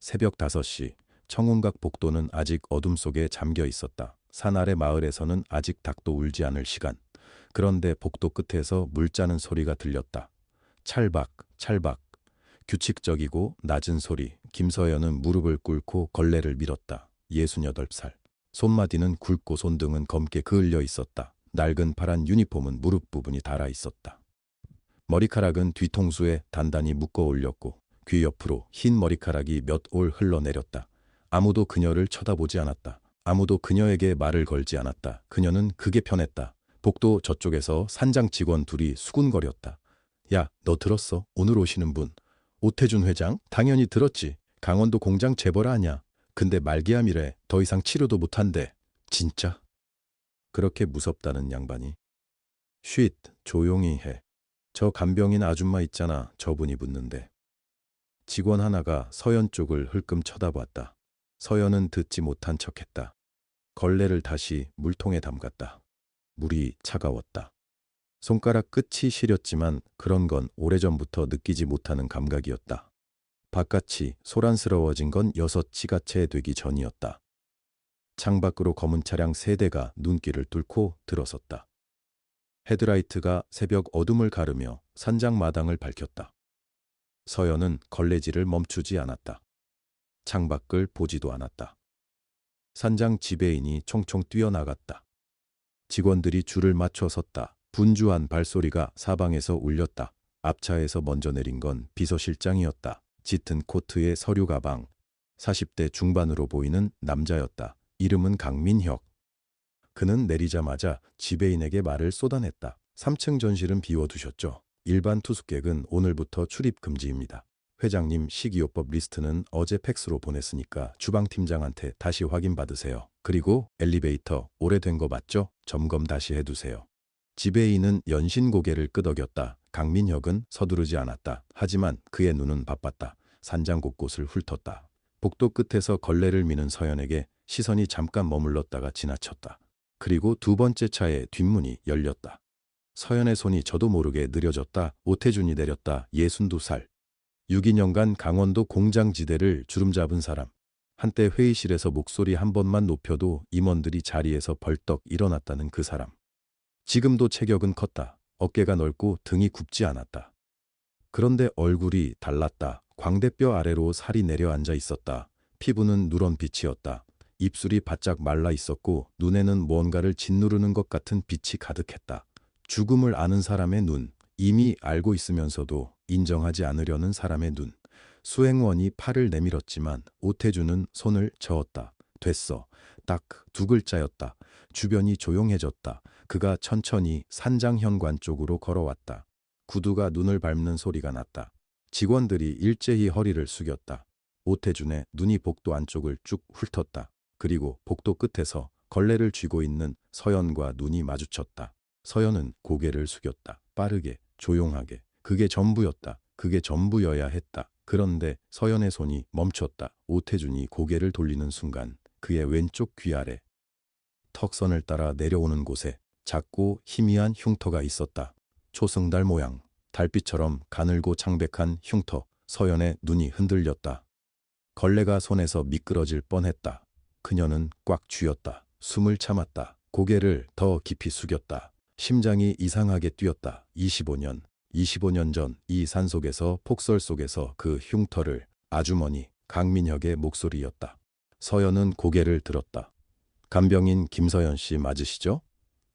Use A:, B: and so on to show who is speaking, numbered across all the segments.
A: 새벽 5시, 청운각 복도는 아직 어둠 속에 잠겨 있었다. 산 아래 마을에서는 아직 닭도 울지 않을 시간. 그런데 복도 끝에서 물 짜는 소리가 들렸다. 찰박, 찰박. 규칙적이고 낮은 소리. 김서연은 무릎을 꿇고 걸레를 밀었다. 68살. 손마디는 굵고 손등은 검게 그을려 있었다. 낡은 파란 유니폼은 무릎 부분이 닳아 있었다. 머리카락은 뒤통수에 단단히 묶어 올렸고 귀 옆으로 흰 머리카락이 몇 올 흘러내렸다. 아무도 그녀를 쳐다보지 않았다. 아무도 그녀에게 말을 걸지 않았다. 그녀는 그게 편했다. 복도 저쪽에서 산장 직원 둘이 수군거렸다. 야, 너 들었어? 오늘 오시는 분. 오태준 회장? 당연히 들었지. 강원도 공장 재벌 아냐. 근데 말기암이래. 더 이상 치료도 못한대. 진짜? 그렇게 무섭다는 양반이. 쉿, 조용히 해. 저 간병인 아줌마 있잖아. 저분이 묻는데. 직원 하나가 서연 쪽을 흘끔 쳐다봤다. 서연은 듣지 못한 척했다. 걸레를 다시 물통에 담갔다. 물이 차가웠다. 손가락 끝이 시렸지만 그런 건 오래전부터 느끼지 못하는 감각이었다. 바깥이 소란스러워진 건 6시가채 되기 전이었다. 창밖으로 검은 차량 3대가 눈길을 뚫고 들어섰다. 헤드라이트가 새벽 어둠을 가르며 산장 마당을 밝혔다. 서연은 걸레질을 멈추지 않았다. 창밖을 보지도 않았다. 산장 지배인이 총총 뛰어나갔다. 직원들이 줄을 맞춰 섰다. 분주한 발소리가 사방에서 울렸다. 앞차에서 먼저 내린 건 비서실장이었다. 짙은 코트에 서류 가방. 40대 중반으로 보이는 남자였다. 이름은 강민혁. 그는 내리자마자 지배인에게 말을 쏟아냈다. 3층 전실은 비워두셨죠? 일반 투숙객은 오늘부터 출입 금지입니다. 회장님 식이요법 리스트는 어제 팩스로 보냈으니까 주방팀장한테 다시 확인받으세요. 그리고 엘리베이터 오래된 거 맞죠? 점검 다시 해두세요. 지배인은 연신 고개를 끄덕였다. 강민혁은 서두르지 않았다. 하지만 그의 눈은 바빴다. 산장 곳곳을 훑었다. 복도 끝에서 걸레를 미는 서연에게 시선이 잠깐 머물렀다가 지나쳤다. 그리고 두 번째 차의 뒷문이 열렸다. 서연의 손이 저도 모르게 느려졌다. 오태준이 내렸다. 62살. 6~2년간 강원도 공장지대를 주름잡은 사람. 한때 회의실에서 목소리 한 번만 높여도 임원들이 자리에서 벌떡 일어났다는 그 사람. 지금도 체격은 컸다. 어깨가 넓고 등이 굽지 않았다. 그런데 얼굴이 달랐다. 광대뼈 아래로 살이 내려앉아 있었다. 피부는 누런 빛이었다. 입술이 바짝 말라 있었고 눈에는 뭔가를 짓누르는 것 같은 빛이 가득했다. 죽음을 아는 사람의 눈, 이미 알고 있으면서도 인정하지 않으려는 사람의 눈. 수행원이 팔을 내밀었지만 오태준은 손을 저었다. 됐어. 딱 2글자였다. 주변이 조용해졌다. 그가 천천히 산장 현관 쪽으로 걸어왔다. 구두가 눈을 밟는 소리가 났다. 직원들이 일제히 허리를 숙였다. 오태준의 눈이 복도 안쪽을 쭉 훑었다. 그리고 복도 끝에서 걸레를 쥐고 있는 서연과 눈이 마주쳤다. 서연은 고개를 숙였다. 빠르게, 조용하게. 그게 전부였다. 그게 전부여야 했다. 그런데 서연의 손이 멈췄다. 오태준이 고개를 돌리는 순간 그의 왼쪽 귀 아래 턱선을 따라 내려오는 곳에 작고 희미한 흉터가 있었다. 초승달 모양, 달빛처럼 가늘고 창백한 흉터. 서연의 눈이 흔들렸다. 걸레가 손에서 미끄러질 뻔했다. 그녀는 꽉 쥐었다. 숨을 참았다. 고개를 더 깊이 숙였다. 심장이 이상하게 뛰었다. 25년 전 이 산속에서 폭설 속에서 그 흉터를 아주머니 강민혁의 목소리였다. 서연은 고개를 들었다. 간병인 김서연 씨 맞으시죠?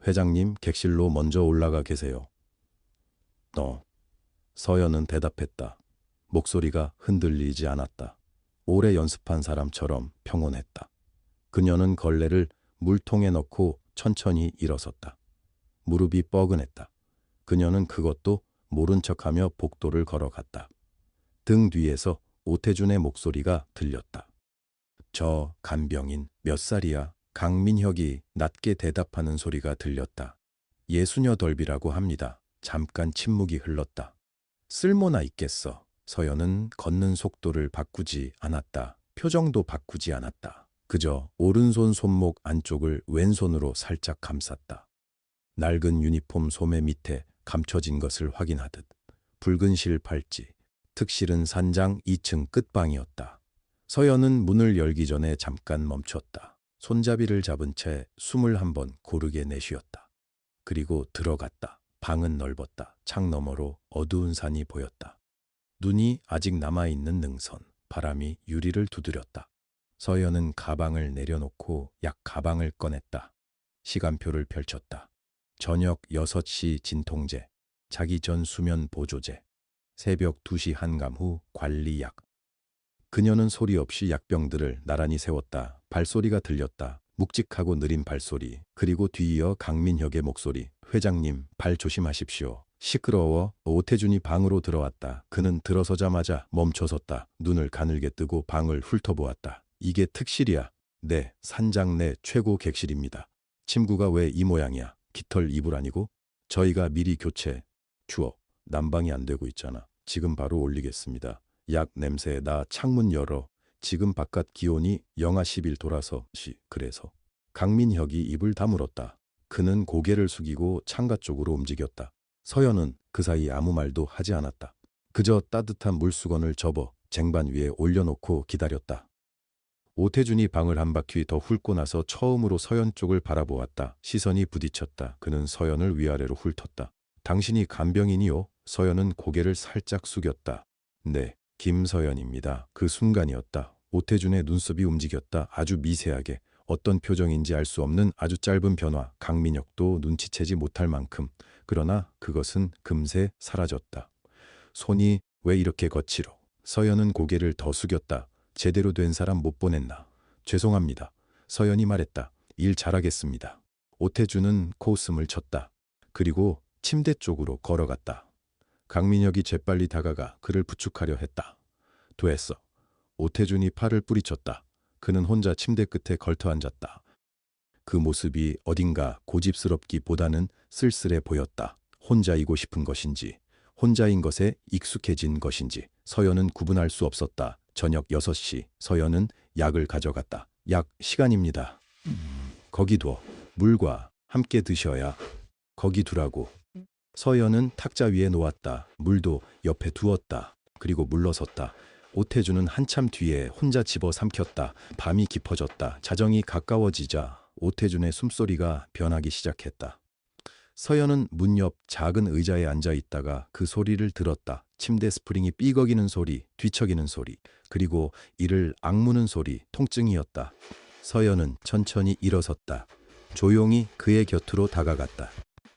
A: 회장님 객실로 먼저 올라가 계세요. 서연은 대답했다. 목소리가 흔들리지 않았다. 오래 연습한 사람처럼 평온했다. 그녀는 걸레를 물통에 넣고 천천히 일어섰다. 무릎이 뻐근했다. 그녀는 그것도 모른 척하며 복도를 걸어갔다. 등 뒤에서 오태준의 목소리가 들렸다. 저 간병인 몇 살이야? 강민혁이 낮게 대답하는 소리가 들렸다. 68이라고 합니다. 잠깐 침묵이 흘렀다. 쓸모나 있겠어. 서연은 걷는 속도를 바꾸지 않았다. 표정도 바꾸지 않았다. 그저 오른손 손목 안쪽을 왼손으로 살짝 감쌌다. 낡은 유니폼 소매 밑에 감춰진 것을 확인하듯. 붉은 실 팔찌. 특실은 산장 2층 끝방이었다. 서연은 문을 열기 전에 잠깐 멈췄다. 손잡이를 잡은 채 숨을 한번 고르게 내쉬었다. 그리고 들어갔다. 방은 넓었다. 창 너머로 어두운 산이 보였다. 눈이 아직 남아있는 능선, 바람이 유리를 두드렸다. 서연은 가방을 내려놓고 약 가방을 꺼냈다. 시간표를 펼쳤다. 저녁 6시 진통제, 자기 전 수면 보조제, 새벽 2시 한감 후 관리약. 그녀는 소리 없이 약병들을 나란히 세웠다. 발소리가 들렸다. 묵직하고 느린 발소리, 그리고 뒤이어 강민혁의 목소리. 회장님, 발 조심하십시오. 시끄러워. 오태준이 방으로 들어왔다. 그는 들어서자마자 멈춰섰다. 눈을 가늘게 뜨고 방을 훑어보았다. 이게 특실이야. 네, 산장 내 최고 객실입니다. 침구가 왜 이 모양이야? 깃털 이불 아니고? 저희가 미리 교체. 추워. 난방이 안 되고 있잖아. 지금 바로 올리겠습니다. 약 냄새 나. 창문 열어. 지금 바깥 기온이 영하 10일 돌아서. 그래서 강민혁이 입을 다물었다. 그는 고개를 숙이고 창가 쪽으로 움직였다. 서연은 그 사이 아무 말도 하지 않았다. 그저 따뜻한 물수건을 접어 쟁반 위에 올려놓고 기다렸다. 오태준이 방을 한 바퀴 더 훑고 나서 처음으로 서연 쪽을 바라보았다. 시선이 부딪혔다. 그는 서연을 위아래로 훑었다. 당신이 간병인이요? 서연은 고개를 살짝 숙였다. 네, 김서연입니다. 그 순간이었다. 오태준의 눈썹이 움직였다. 아주 미세하게. 어떤 표정인지 알 수 없는 아주 짧은 변화. 강민혁도 눈치채지 못할 만큼. 그러나 그것은 금세 사라졌다. 손이 왜 이렇게 거칠어? 서연은 고개를 더 숙였다. 제대로 된 사람 못 보냈나? 죄송합니다. 서연이 말했다. 일 잘하겠습니다. 오태준은 코웃음을 쳤다. 그리고 침대 쪽으로 걸어갔다. 강민혁이 재빨리 다가가 그를 부축하려 했다. 됐어. 오태준이 팔을 뿌리쳤다. 그는 혼자 침대 끝에 걸터 앉았다. 그 모습이 어딘가 고집스럽기보다는 쓸쓸해 보였다. 혼자이고 싶은 것인지, 혼자인 것에 익숙해진 것인지 서연은 구분할 수 없었다. 저녁 6시 서연은 약을 가져갔다. 약 시간입니다. 거기 둬. 물과 함께 드셔야. 거기 두라고. 서연은 탁자 위에 놓았다. 물도 옆에 두었다. 그리고 물러섰다. 오태준은 한참 뒤에 혼자 집어 삼켰다. 밤이 깊어졌다. 자정이 가까워지자 오태준의 숨소리가 변하기 시작했다. 서연은 문 옆 작은 의자에 앉아 있다가 그 소리를 들었다. 침대 스프링이 삐걱이는 소리, 뒤척이는 소리, 그리고 이를 악무는 소리. 통증이었다. 서연은 천천히 일어섰다. 조용히 그의 곁으로 다가갔다.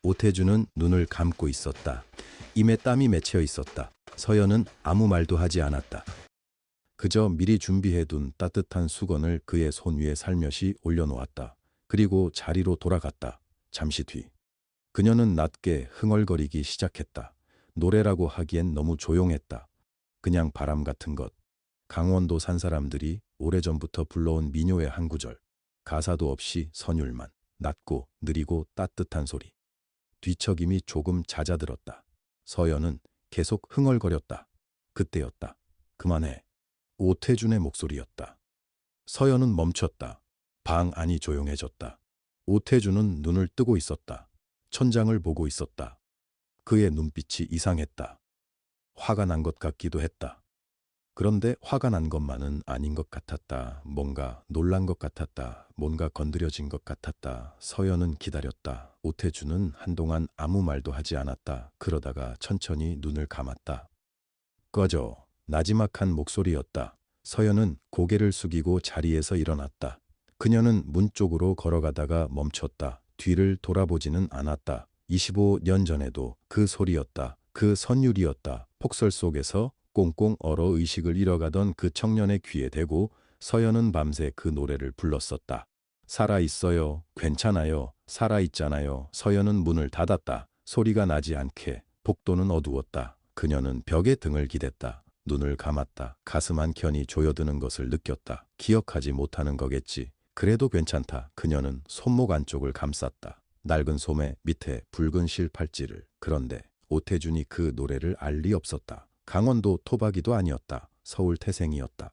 A: 오태준은 눈을 감고 있었다. 입에 땀이 맺혀 있었다. 서연은 아무 말도 하지 않았다. 그저 미리 준비해둔 따뜻한 수건을 그의 손 위에 살며시 올려놓았다. 그리고 자리로 돌아갔다. 잠시 뒤 그녀는 낮게 흥얼거리기 시작했다. 노래라고 하기엔 너무 조용했다. 그냥 바람 같은 것. 강원도 산 사람들이 오래전부터 불러온 민요의 한 구절. 가사도 없이 선율만. 낮고 느리고 따뜻한 소리. 뒤척임이 조금 잦아들었다. 서연은 계속 흥얼거렸다. 그때였다. 그만해. 오태준의 목소리였다. 서연은 멈췄다. 방 안이 조용해졌다. 오태준은 눈을 뜨고 있었다. 천장을 보고 있었다. 그의 눈빛이 이상했다. 화가 난 것 같기도 했다. 그런데 화가 난 것만은 아닌 것 같았다. 뭔가 놀란 것 같았다. 뭔가 건드려진 것 같았다. 서연은 기다렸다. 오태준은 한동안 아무 말도 하지 않았다. 그러다가 천천히 눈을 감았다. 꺼져. 나지막한 목소리였다. 서연은 고개를 숙이고 자리에서 일어났다. 그녀는 문 쪽으로 걸어가다가 멈췄다. 뒤를 돌아보지는 않았다. 25년 전에도 그 소리였다. 그 선율이었다. 폭설 속에서 꽁꽁 얼어 의식을 잃어가던 그 청년의 귀에 대고 서연은 밤새 그 노래를 불렀었다. 살아있어요. 괜찮아요. 살아있잖아요. 서연은 문을 닫았다. 소리가 나지 않게. 복도는 어두웠다. 그녀는 벽에 등을 기댔다. 눈을 감았다. 가슴 한켠이 조여드는 것을 느꼈다. 기억하지 못하는 거겠지. 그래도 괜찮다. 그녀는 손목 안쪽을 감쌌다. 낡은 소매 밑에 붉은 실팔찌를. 그런데 오태준이 그 노래를 알 리 없었다. 강원도 토박이도 아니었다. 서울 태생이었다.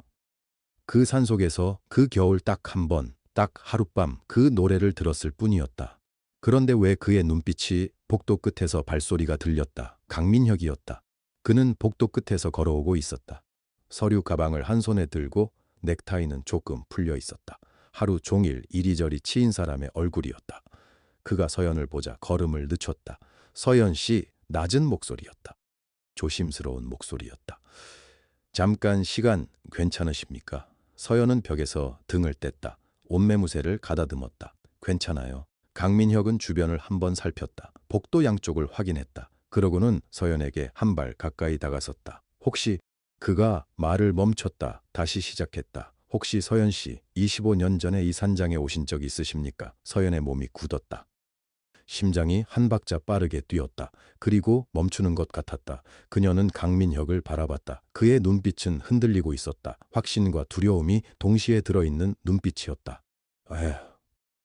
A: 그 산속에서 그 겨울 딱 한 번, 딱 하룻밤 그 노래를 들었을 뿐이었다. 그런데 왜 그의 눈빛이 복도 끝에서 발소리가 들렸다. 강민혁이었다. 그는 복도 끝에서 걸어오고 있었다. 서류 가방을 한 손에 들고 넥타이는 조금 풀려 있었다. 하루 종일 이리저리 치인 사람의 얼굴이었다. 그가 서연을 보자 걸음을 늦췄다. 서연 씨, 낮은 목소리였다. 조심스러운 목소리였다. 잠깐 시간 괜찮으십니까? 서연은 벽에서 등을 뗐다. 옷매무새를 가다듬었다. 괜찮아요. 강민혁은 주변을 한번 살폈다. 복도 양쪽을 확인했다. 그러고는 서연에게 한 발 가까이 다가섰다. 혹시 그가 말을 멈췄다. 다시 시작했다. 혹시 서연 씨, 25년 전에 이 산장에 오신 적 있으십니까? 서연의 몸이 굳었다. 심장이 한 박자 빠르게 뛰었다. 그리고 멈추는 것 같았다. 그녀는 강민혁을 바라봤다. 그의 눈빛은 흔들리고 있었다. 확신과 두려움이 동시에 들어있는 눈빛이었다. 에휴,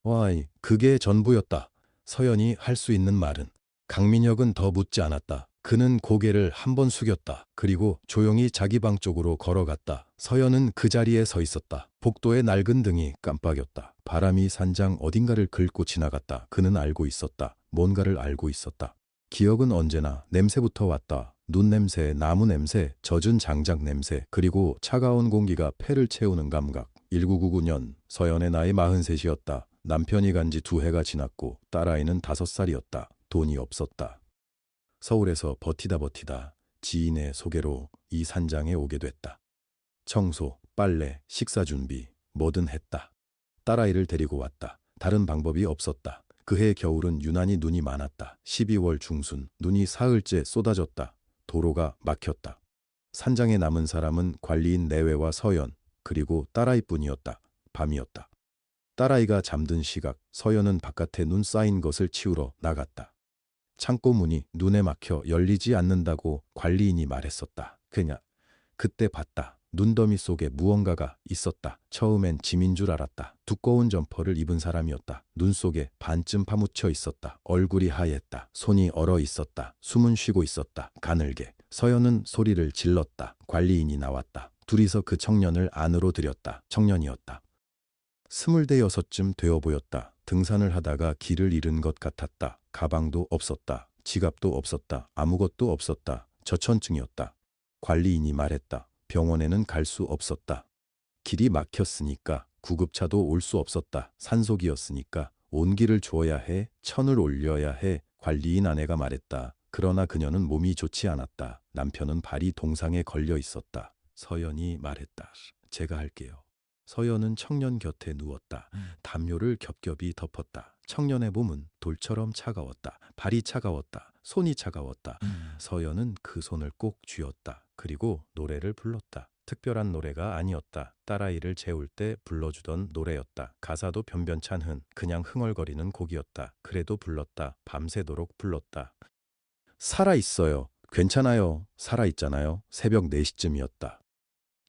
A: 와이, 그게 전부였다. 서연이 할 수 있는 말은. 강민혁은 더 묻지 않았다. 그는 고개를 한번 숙였다. 그리고 조용히 자기 방 쪽으로 걸어갔다. 서연은 그 자리에 서 있었다. 복도의 낡은 등이 깜빡였다. 바람이 산장 어딘가를 긁고 지나갔다. 그는 알고 있었다. 뭔가를 알고 있었다. 기억은 언제나 냄새부터 왔다. 눈 냄새, 나무 냄새, 젖은 장작 냄새, 그리고 차가운 공기가 폐를 채우는 감각. 1999년 서연의 나이 43이었다. 남편이 간 지 2해가 지났고 딸아이는 5살이었다. 돈이 없었다. 서울에서 버티다 지인의 소개로 이 산장에 오게 됐다. 청소, 빨래, 식사 준비 뭐든 했다. 딸아이를 데리고 왔다. 다른 방법이 없었다. 그해 겨울은 유난히 눈이 많았다. 12월 중순 눈이 사흘째 쏟아졌다. 도로가 막혔다. 산장에 남은 사람은 관리인 내외와 서연 그리고 딸아이뿐이었다. 밤이었다. 딸아이가 잠든 시각 서연은 바깥에 눈 쌓인 것을 치우러 나갔다. 창고 문이 눈에 막혀 열리지 않는다고 관리인이 말했었다. 그때 봤다. 눈더미 속에 무언가가 있었다. 처음엔 짐인 줄 알았다. 두꺼운 점퍼를 입은 사람이었다. 눈 속에 반쯤 파묻혀 있었다. 얼굴이 하였다. 손이 얼어 있었다. 숨은 쉬고 있었다. 가늘게. 서연은 소리를 질렀다. 관리인이 나왔다. 둘이서 그 청년을 안으로 들였다. 청년이었다. 26쯤 되어 보였다. 등산을 하다가 길을 잃은 것 같았다. 가방도 없었다. 지갑도 없었다. 아무것도 없었다. 저천증이었다. 관리인이 말했다. 병원에는 갈 수 없었다. 길이 막혔으니까 구급차도 올 수 없었다. 산속이었으니까 온기를 주어야 해. 천을 올려야 해. 관리인 아내가 말했다. 그러나 그녀는 몸이 좋지 않았다. 남편은 발이 동상에 걸려 있었다. 서연이 말했다. 제가 할게요. 서연은 청년 곁에 누웠다. 담요를 겹겹이 덮었다. 청년의 몸은 돌처럼 차가웠다. 발이 차가웠다. 손이 차가웠다. 서연은 그 손을 꼭 쥐었다. 그리고 노래를 불렀다. 특별한 노래가 아니었다. 딸아이를 재울 때 불러주던 노래였다. 가사도 변변찮 그냥 흥얼거리는 곡이었다. 그래도 불렀다. 밤새도록 불렀다. 살아있어요. 괜찮아요. 살아있잖아요. 새벽 4시쯤이었다.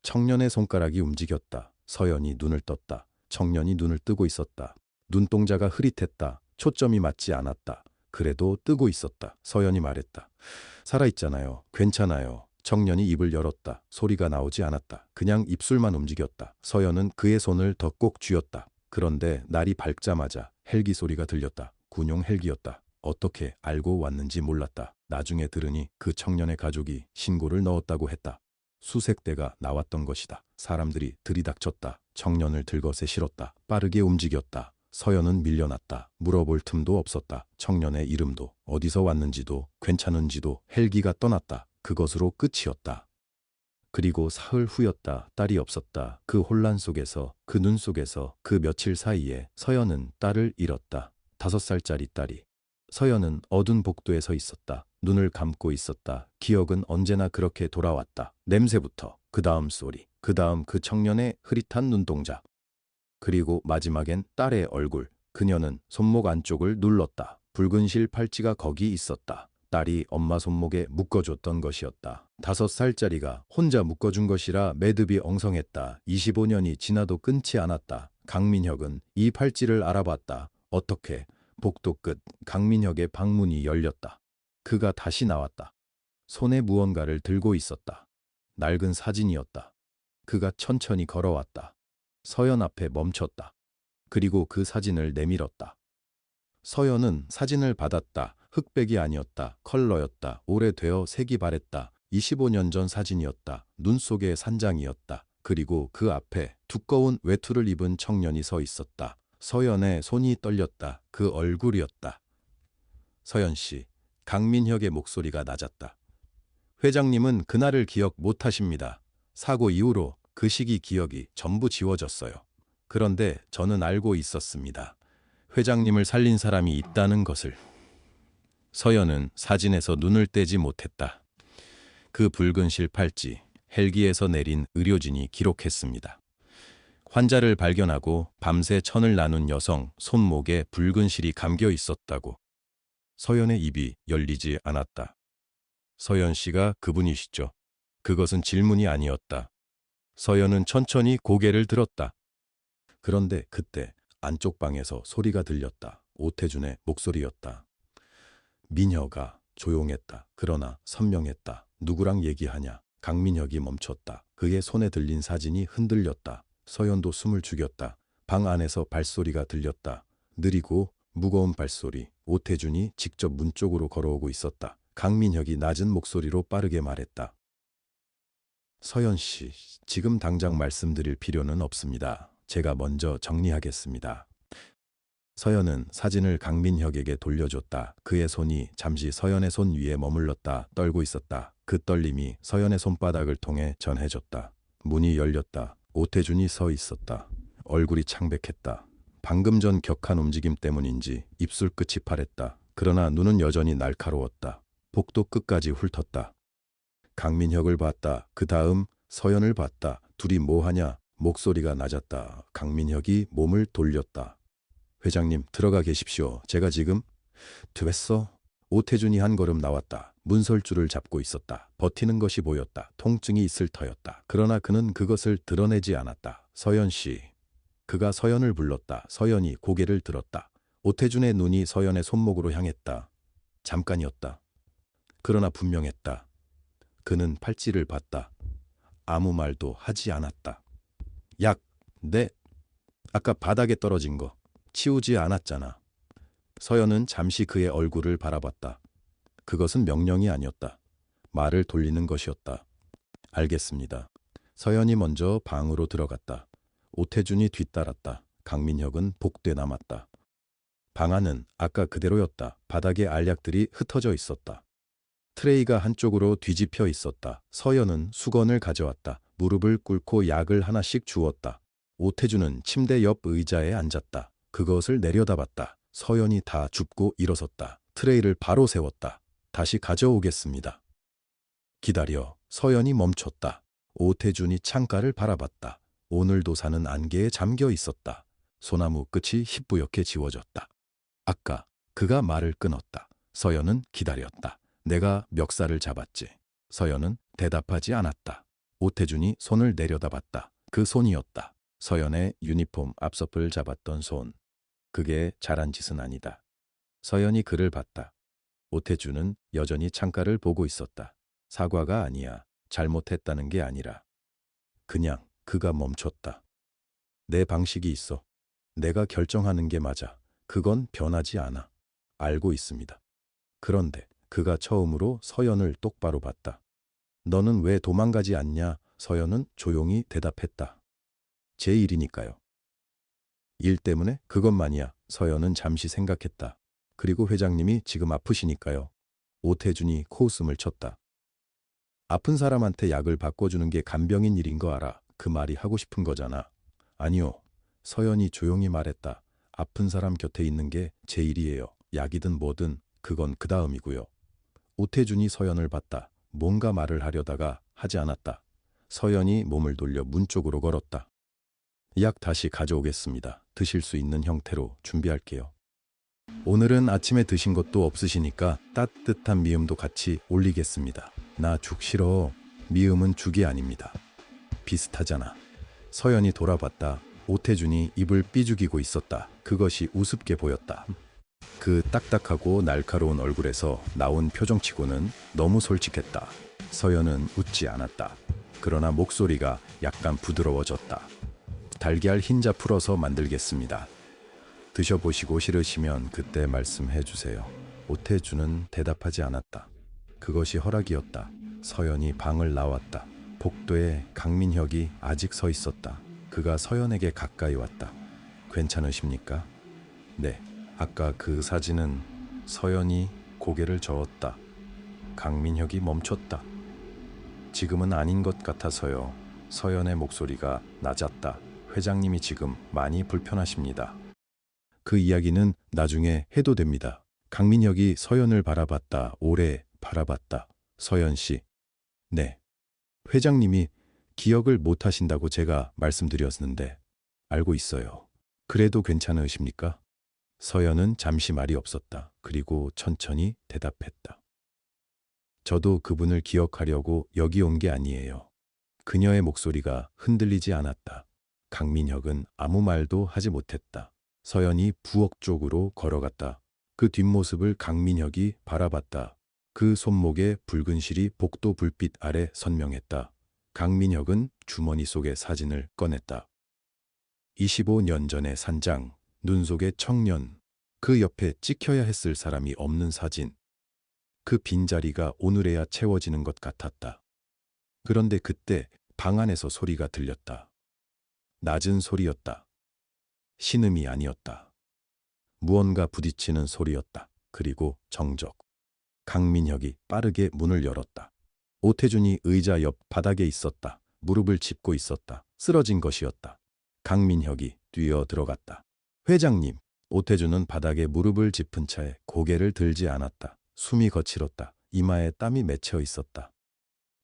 A: 청년의 손가락이 움직였다. 서연이 눈을 떴다. 청년이 눈을 뜨고 있었다. 눈동자가 흐릿했다. 초점이 맞지 않았다. 그래도 뜨고 있었다. 서연이 말했다. 살아있잖아요. 괜찮아요. 청년이 입을 열었다. 소리가 나오지 않았다. 그냥 입술만 움직였다. 서연은 그의 손을 더 꼭 쥐었다. 그런데 날이 밝자마자 헬기 소리가 들렸다. 군용 헬기였다. 어떻게 알고 왔는지 몰랐다. 나중에 들으니 그 청년의 가족이 신고를 넣었다고 했다. 수색 대가 나왔던 것이다. 사람들이 들이닥쳤다. 청년을 들것에 실었다. 빠르게 움직였다. 서연은 밀려났다. 물어볼 틈도 없었다. 청년의 이름도 어디서 왔는지도 괜찮은지도. 헬기가 떠났다. 그것으로 끝이었다. 그리고 사흘 후였다. 딸이 없었다. 그 혼란 속에서, 그 눈 속에서, 그 며칠 사이에 서연은 딸을 잃었다. 5살짜리 딸이. 서연은 어두운 복도에 서 있었다. 눈을 감고 있었다. 기억은 언제나 그렇게 돌아왔다. 냄새부터, 그 다음 소리, 그 다음 그 청년의 흐릿한 눈동자. 그리고 마지막엔 딸의 얼굴. 그녀는 손목 안쪽을 눌렀다. 붉은 실 팔찌가 거기 있었다. 딸이 엄마 손목에 묶어줬던 것이었다. 5살짜리가 혼자 묶어준 것이라 매듭이 엉성했다. 25년이 지나도 끊지 않았다. 강민혁은 이 팔찌를 알아봤다. 어떻게? 복도 끝 강민혁의 방문이 열렸다. 그가 다시 나왔다. 손에 무언가를 들고 있었다. 낡은 사진이었다. 그가 천천히 걸어왔다. 서연 앞에 멈췄다. 그리고 그 사진을 내밀었다. 서연은 사진을 받았다. 흑백이 아니었다. 컬러였다. 오래되어 색이 바랬다. 25년 전 사진이었다. 눈 속의 산장이었다. 그리고 그 앞에 두꺼운 외투를 입은 청년이 서 있었다. 서연의 손이 떨렸다. 그 얼굴이었다. 서연 씨, 강민혁의 목소리가 낮았다. 회장님은 그날을 기억 못하십니다. 사고 이후로 그 시기 기억이 전부 지워졌어요. 그런데 저는 알고 있었습니다. 회장님을 살린 사람이 있다는 것을. 서연은 사진에서 눈을 떼지 못했다. 그 붉은 실팔찌, 헬기에서 내린 의료진이 기록했습니다. 환자를 발견하고 밤새 천을 나눈 여성 손목에 붉은 실이 감겨 있었다고. 서연의 입이 열리지 않았다. 서연 씨가 그분이시죠? 그것은 질문이 아니었다. 서연은 천천히 고개를 들었다. 그런데 그때 안쪽 방에서 소리가 들렸다. 오태준의 목소리였다. 민혁아, 조용했다. 그러나 선명했다. 누구랑 얘기하냐? 강민혁이 멈췄다. 그의 손에 들린 사진이 흔들렸다. 서연도 숨을 죽였다. 방 안에서 발소리가 들렸다. 느리고 무거운 발소리. 오태준이 직접 문 쪽으로 걸어오고 있었다. 강민혁이 낮은 목소리로 빠르게 말했다. 서연 씨, 지금 당장 말씀드릴 필요는 없습니다. 제가 먼저 정리하겠습니다. 서연은 사진을 강민혁에게 돌려줬다. 그의 손이 잠시 서연의 손 위에 머물렀다. 떨고 있었다. 그 떨림이 서연의 손바닥을 통해 전해졌다. 문이 열렸다. 오태준이 서 있었다. 얼굴이 창백했다. 방금 전 격한 움직임 때문인지 입술 끝이 파랬다. 그러나 눈은 여전히 날카로웠다. 복도 끝까지 훑었다. 강민혁을 봤다. 그 다음 서연을 봤다. 둘이 뭐하냐? 목소리가 낮았다. 강민혁이 몸을 돌렸다. 회장님, 들어가 계십시오. 제가 지금... 됐어? 오태준이 한 걸음 나왔다. 문설주를 잡고 있었다. 버티는 것이 보였다. 통증이 있을 터였다. 그러나 그는 그것을 드러내지 않았다. 서연 씨. 그가 서연을 불렀다. 서연이 고개를 들었다. 오태준의 눈이 서연의 손목으로 향했다. 잠깐이었다. 그러나 분명했다. 그는 팔찌를 봤다. 아무 말도 하지 않았다. 약, 네. 아까 바닥에 떨어진 거 치우지 않았잖아. 서연은 잠시 그의 얼굴을 바라봤다. 그것은 명령이 아니었다. 말을 돌리는 것이었다. 알겠습니다. 서연이 먼저 방으로 들어갔다. 오태준이 뒤따랐다. 강민혁은 복도에 남았다. 방 안은 아까 그대로였다. 바닥에 알약들이 흩어져 있었다. 트레이가 한쪽으로 뒤집혀 있었다. 서연은 수건을 가져왔다. 무릎을 꿇고 약을 하나씩 주었다. 오태준은 침대 옆 의자에 앉았다. 그것을 내려다봤다. 서연이 다 줍고 일어섰다. 트레이를 바로 세웠다. 다시 가져오겠습니다. 기다려. 서연이 멈췄다. 오태준이 창가를 바라봤다. 오늘도 사는 안개에 잠겨 있었다. 소나무 끝이 희뿌옇게 지워졌다. 아까 그가 말을 끊었다. 서연은 기다렸다. 내가 멱살을 잡았지. 서연은 대답하지 않았다. 오태준이 손을 내려다봤다. 그 손이었다. 서연의 유니폼 앞서풀 잡았던 손. 그게 잘한 짓은 아니다. 서연이 그를 봤다. 오태준은 여전히 창가를 보고 있었다. 사과가 아니야. 잘못했다는 게 아니라. 그냥 그가 멈췄다. 내 방식이 있어. 내가 결정하는 게 맞아. 그건 변하지 않아. 알고 있습니다. 그런데 그가 처음으로 서연을 똑바로 봤다. 너는 왜 도망가지 않냐? 서연은 조용히 대답했다. 제 일이니까요. 일 때문에? 그것만이야. 서연은 잠시 생각했다. 그리고 회장님이 지금 아프시니까요. 오태준이 코웃음을 쳤다. 아픈 사람한테 약을 바꿔주는 게 간병인 일인 거 알아. 그 말이 하고 싶은 거잖아. 아니요. 서연이 조용히 말했다. 아픈 사람 곁에 있는 게 제 일이에요. 약이든 뭐든 그건 그 다음이고요. 오태준이 서연을 봤다. 뭔가 말을 하려다가 하지 않았다. 서연이 몸을 돌려 문 쪽으로 걸었다. 약 다시 가져오겠습니다. 드실 수 있는 형태로 준비할게요. 오늘은 아침에 드신 것도 없으시니까 따뜻한 미음도 같이 올리겠습니다. 나 죽 싫어. 미음은 죽이 아닙니다. 비슷하잖아. 서연이 돌아봤다. 오태준이 입을 삐죽이고 있었다. 그것이 우습게 보였다. 그 딱딱하고 날카로운 얼굴에서 나온 표정치고는 너무 솔직했다. 서연은 웃지 않았다. 그러나 목소리가 약간 부드러워졌다. 달걀 흰자 풀어서 만들겠습니다. 드셔보시고 싫으시면 그때 말씀해 주세요. 오태준은 대답하지 않았다. 그것이 허락이었다. 서연이 방을 나왔다. 복도에 강민혁이 아직 서 있었다. 그가 서연에게 가까이 왔다. 괜찮으십니까? 네. 아까 그 사진은 서연이 고개를 저었다. 강민혁이 멈췄다. 지금은 아닌 것 같아서요. 서연의 목소리가 낮았다. 회장님이 지금 많이 불편하십니다. 그 이야기는 나중에 해도 됩니다. 강민혁이 서연을 바라봤다. 오래 바라봤다. 서연 씨. 네. 회장님이 기억을 못 하신다고 제가 말씀드렸는데 알고 있어요. 그래도 괜찮으십니까? 서연은 잠시 말이 없었다. 그리고 천천히 대답했다. 저도 그분을 기억하려고 여기 온 게 아니에요. 그녀의 목소리가 흔들리지 않았다. 강민혁은 아무 말도 하지 못했다. 서연이 부엌 쪽으로 걸어갔다. 그 뒷모습을 강민혁이 바라봤다. 그 손목에 붉은 실이 복도 불빛 아래 선명했다. 강민혁은 주머니 속의 사진을 꺼냈다. 25년 전의 산장, 눈 속의 청년, 그 옆에 찍혀야 했을 사람이 없는 사진. 그 빈자리가 오늘에야 채워지는 것 같았다. 그런데 그때 방 안에서 소리가 들렸다. 낮은 소리였다. 신음이 아니었다. 무언가 부딪히는 소리였다. 그리고 정적. 강민혁이 빠르게 문을 열었다. 오태준이 의자 옆 바닥에 있었다. 무릎을 짚고 있었다. 쓰러진 것이었다. 강민혁이 뛰어 들어갔다. 회장님. 오태준은 바닥에 무릎을 짚은 채 고개를 들지 않았다. 숨이 거칠었다. 이마에 땀이 맺혀 있었다.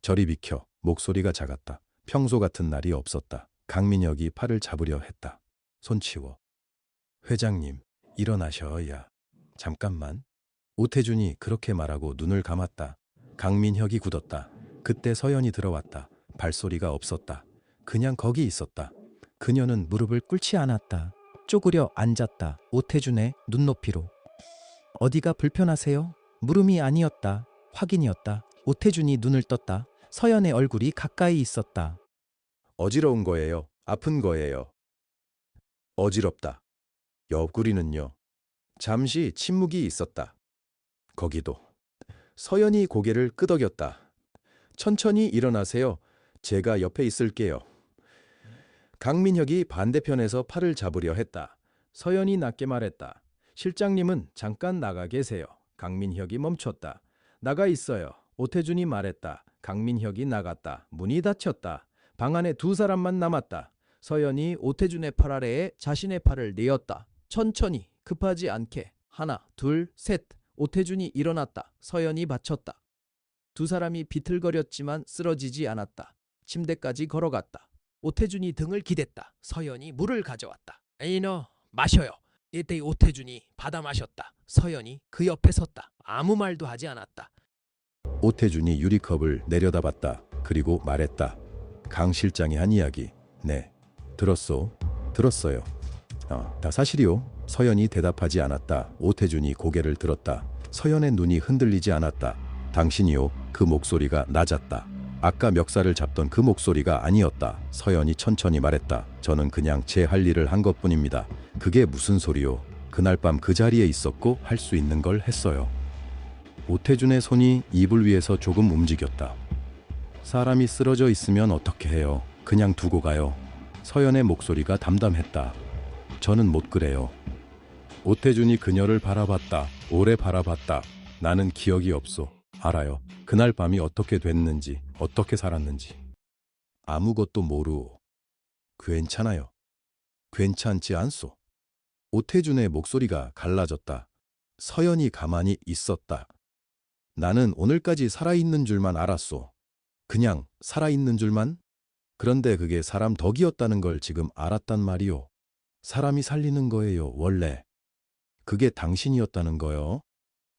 A: 저리 비켜. 목소리가 작았다. 평소 같은 날이 없었다. 강민혁이 팔을 잡으려 했다. 손 치워. 회장님, 일어나셔야. 잠깐만. 오태준이 그렇게 말하고 눈을 감았다. 강민혁이 굳었다. 그때 서연이 들어왔다. 발소리가 없었다. 그냥 거기 있었다. 그녀는 무릎을 꿇지 않았다. 쪼그려 앉았다. 오태준의 눈높이로. 어디가 불편하세요? 물음이 아니었다. 확인이었다. 오태준이 눈을 떴다. 서연의 얼굴이 가까이 있었다. 어지러운 거예요. 아픈 거예요. 어지럽다. 옆구리는요. 잠시 침묵이 있었다. 거기도. 서연이 고개를 끄덕였다. 천천히 일어나세요. 제가 옆에 있을게요. 강민혁이 반대편에서 팔을 잡으려 했다. 서연이 낮게 말했다. 실장님은 잠깐 나가 계세요. 강민혁이 멈췄다. 나가 있어요. 오태준이 말했다. 강민혁이 나갔다. 문이 닫혔다. 방 안에 두 사람만 남았다. 서연이 오태준의 팔 아래에 자신의 팔을 내었다. 천천히, 급하지 않게. 하나, 둘, 셋. 오태준이 일어났다. 서연이 받쳤다. 두 사람이 비틀거렸지만 쓰러지지 않았다. 침대까지 걸어갔다. 오태준이 등을 기댔다. 서연이 물을 가져왔다. 에이 너 마셔요. 이때 오태준이 받아 마셨다. 서연이 그 옆에 섰다. 아무 말도 하지 않았다. 오태준이 유리컵을 내려다봤다. 그리고 말했다. 강 실장이 한 이야기. 네, 들었어요. 다 사실이요. 서연이 대답하지 않았다. 오태준이 고개를 들었다. 서연의 눈이 흔들리지 않았다. 당신이요. 그 목소리가 낮았다. 아까 멱살을 잡던 그 목소리가 아니었다. 서연이 천천히 말했다. 저는 그냥 제 할 일을 한 것뿐입니다. 그게 무슨 소리요. 그날 밤 그 자리에 있었고 할 수 있는 걸 했어요. 오태준의 손이 이불 위에서 조금 움직였다. 사람이 쓰러져 있으면 어떻게 해요. 그냥 두고 가요. 서연의 목소리가 담담했다. 저는 못 그래요. 오태준이 그녀를 바라봤다. 오래 바라봤다. 나는 기억이 없어. 알아요. 그날 밤이 어떻게 됐는지, 어떻게 살았는지. 아무것도 모르오. 괜찮아요. 괜찮지 않소. 오태준의 목소리가 갈라졌다. 서연이 가만히 있었다. 나는 오늘까지 살아있는 줄만 알았소. 그냥 살아있는 줄만? 그런데 그게 사람 덕이었다는 걸 지금 알았단 말이오. 사람이 살리는 거예요, 원래. 그게 당신이었다는 거요.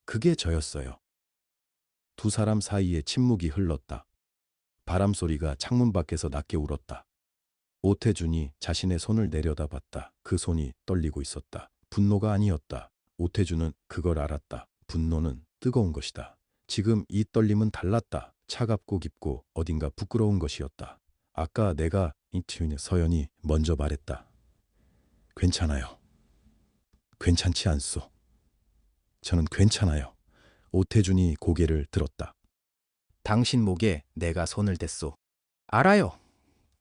A: 그게 저였어요. 두 사람 사이에 침묵이 흘렀다. 바람 소리가 창문 밖에서 낮게 울었다. 오태준이 자신의 손을 내려다봤다. 그 손이 떨리고 있었다. 분노가 아니었다. 오태준은 그걸 알았다. 분노는 뜨거운 것이다. 지금 이 떨림은 달랐다. 차갑고 깊고 어딘가 부끄러운 것이었다. 아까 내가 인트윈의 서연이 먼저 말했다. 괜찮아요. 괜찮지 않소. 저는 괜찮아요. 오태준이 고개를 들었다. 당신 목에 내가 손을 댔소.
B: 알아요.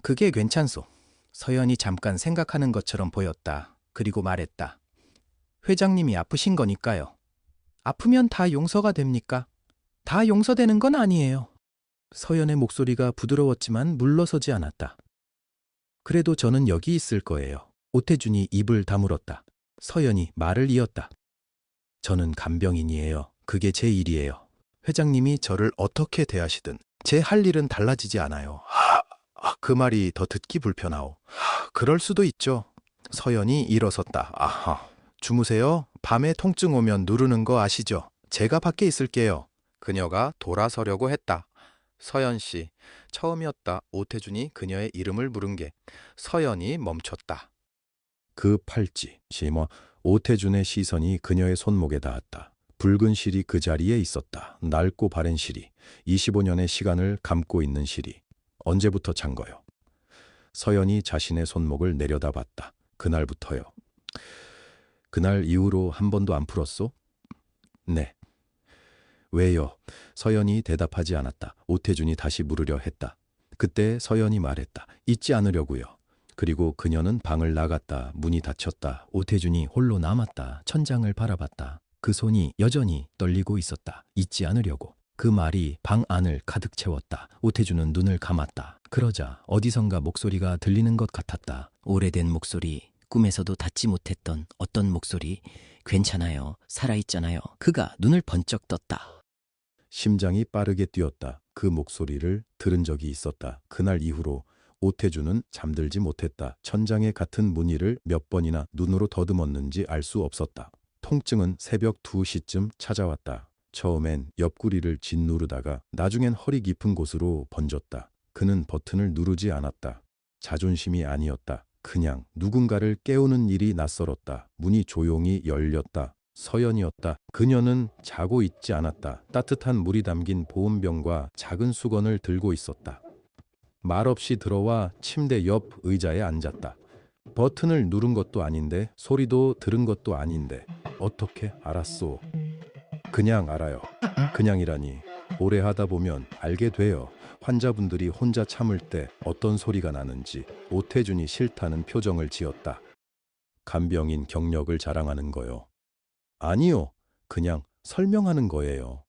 B: 그게 괜찮소. 서연이 잠깐 생각하는 것처럼 보였다. 그리고 말했다. 회장님이 아프신 거니까요. 아프면 다 용서가 됩니까? 다 용서되는 건 아니에요. 서연의 목소리가 부드러웠지만 물러서지 않았다. 그래도 저는 여기 있을 거예요. 오태준이 입을 다물었다. 서연이 말을 이었다. 저는 간병인이에요. 그게 제 일이에요. 회장님이 저를 어떻게 대하시든 제 할 일은 달라지지 않아요. 그 말이 더 듣기 불편하오. 그럴 수도 있죠. 서연이 일어섰다. 아하. 주무세요. 밤에 통증 오면 누르는 거 아시죠? 제가 밖에 있을게요. 그녀가 돌아서려고 했다. 서연 씨. 처음이었다. 오태준이 그녀의 이름을 부른 게. 서연이 멈췄다.
A: 그 팔찌, 시머. 오태준의 시선이 그녀의 손목에 닿았다. 붉은 실이 그 자리에 있었다. 낡고 바랜 실이. 25년의 시간을 감고 있는 실이. 언제부터 찬 거요? 서연이 자신의 손목을 내려다봤다. 그날부터요. 그날 이후로 한 번도 안 풀었소? 네. 왜요? 서연이 대답하지 않았다. 오태준이 다시 물으려 했다. 그때 서연이 말했다. 잊지 않으려고요. 그리고 그녀는 방을 나갔다. 문이 닫혔다. 오태준이 홀로 남았다. 천장을 바라봤다. 그 손이 여전히 떨리고 있었다. 잊지 않으려고. 그 말이 방 안을 가득 채웠다. 오태준은 눈을 감았다. 그러자 어디선가 목소리가 들리는 것 같았다. 오래된 목소리, 꿈에서도 닿지 못했던 어떤 목소리. 괜찮아요. 살아있잖아요. 그가 눈을 번쩍 떴다. 심장이 빠르게 뛰었다. 그 목소리를 들은 적이 있었다. 그날 이후로 오태준은 잠들지 못했다. 천장에 같은 무늬를 몇 번이나 눈으로 더듬었는지 알 수 없었다. 통증은 새벽 2시쯤 찾아왔다. 처음엔 옆구리를 짓누르다가 나중엔 허리 깊은 곳으로 번졌다. 그는 버튼을 누르지 않았다. 자존심이 아니었다. 그냥 누군가를 깨우는 일이 낯설었다. 문이 조용히 열렸다. 서연이었다. 그녀는 자고 있지 않았다. 따뜻한 물이 담긴 보온병과 작은 수건을 들고 있었다. 말없이 들어와 침대 옆 의자에 앉았다. 버튼을 누른 것도 아닌데 소리도 들은 것도 아닌데 어떻게 알았소? 그냥 알아요. 그냥이라니 오래 하다 보면 알게 돼요. 환자분들이 혼자 참을 때 어떤 소리가 나는지. 오태준이 싫다는 표정을 지었다. 간병인 경력을 자랑하는 거요. 아니요. 그냥 설명하는 거예요.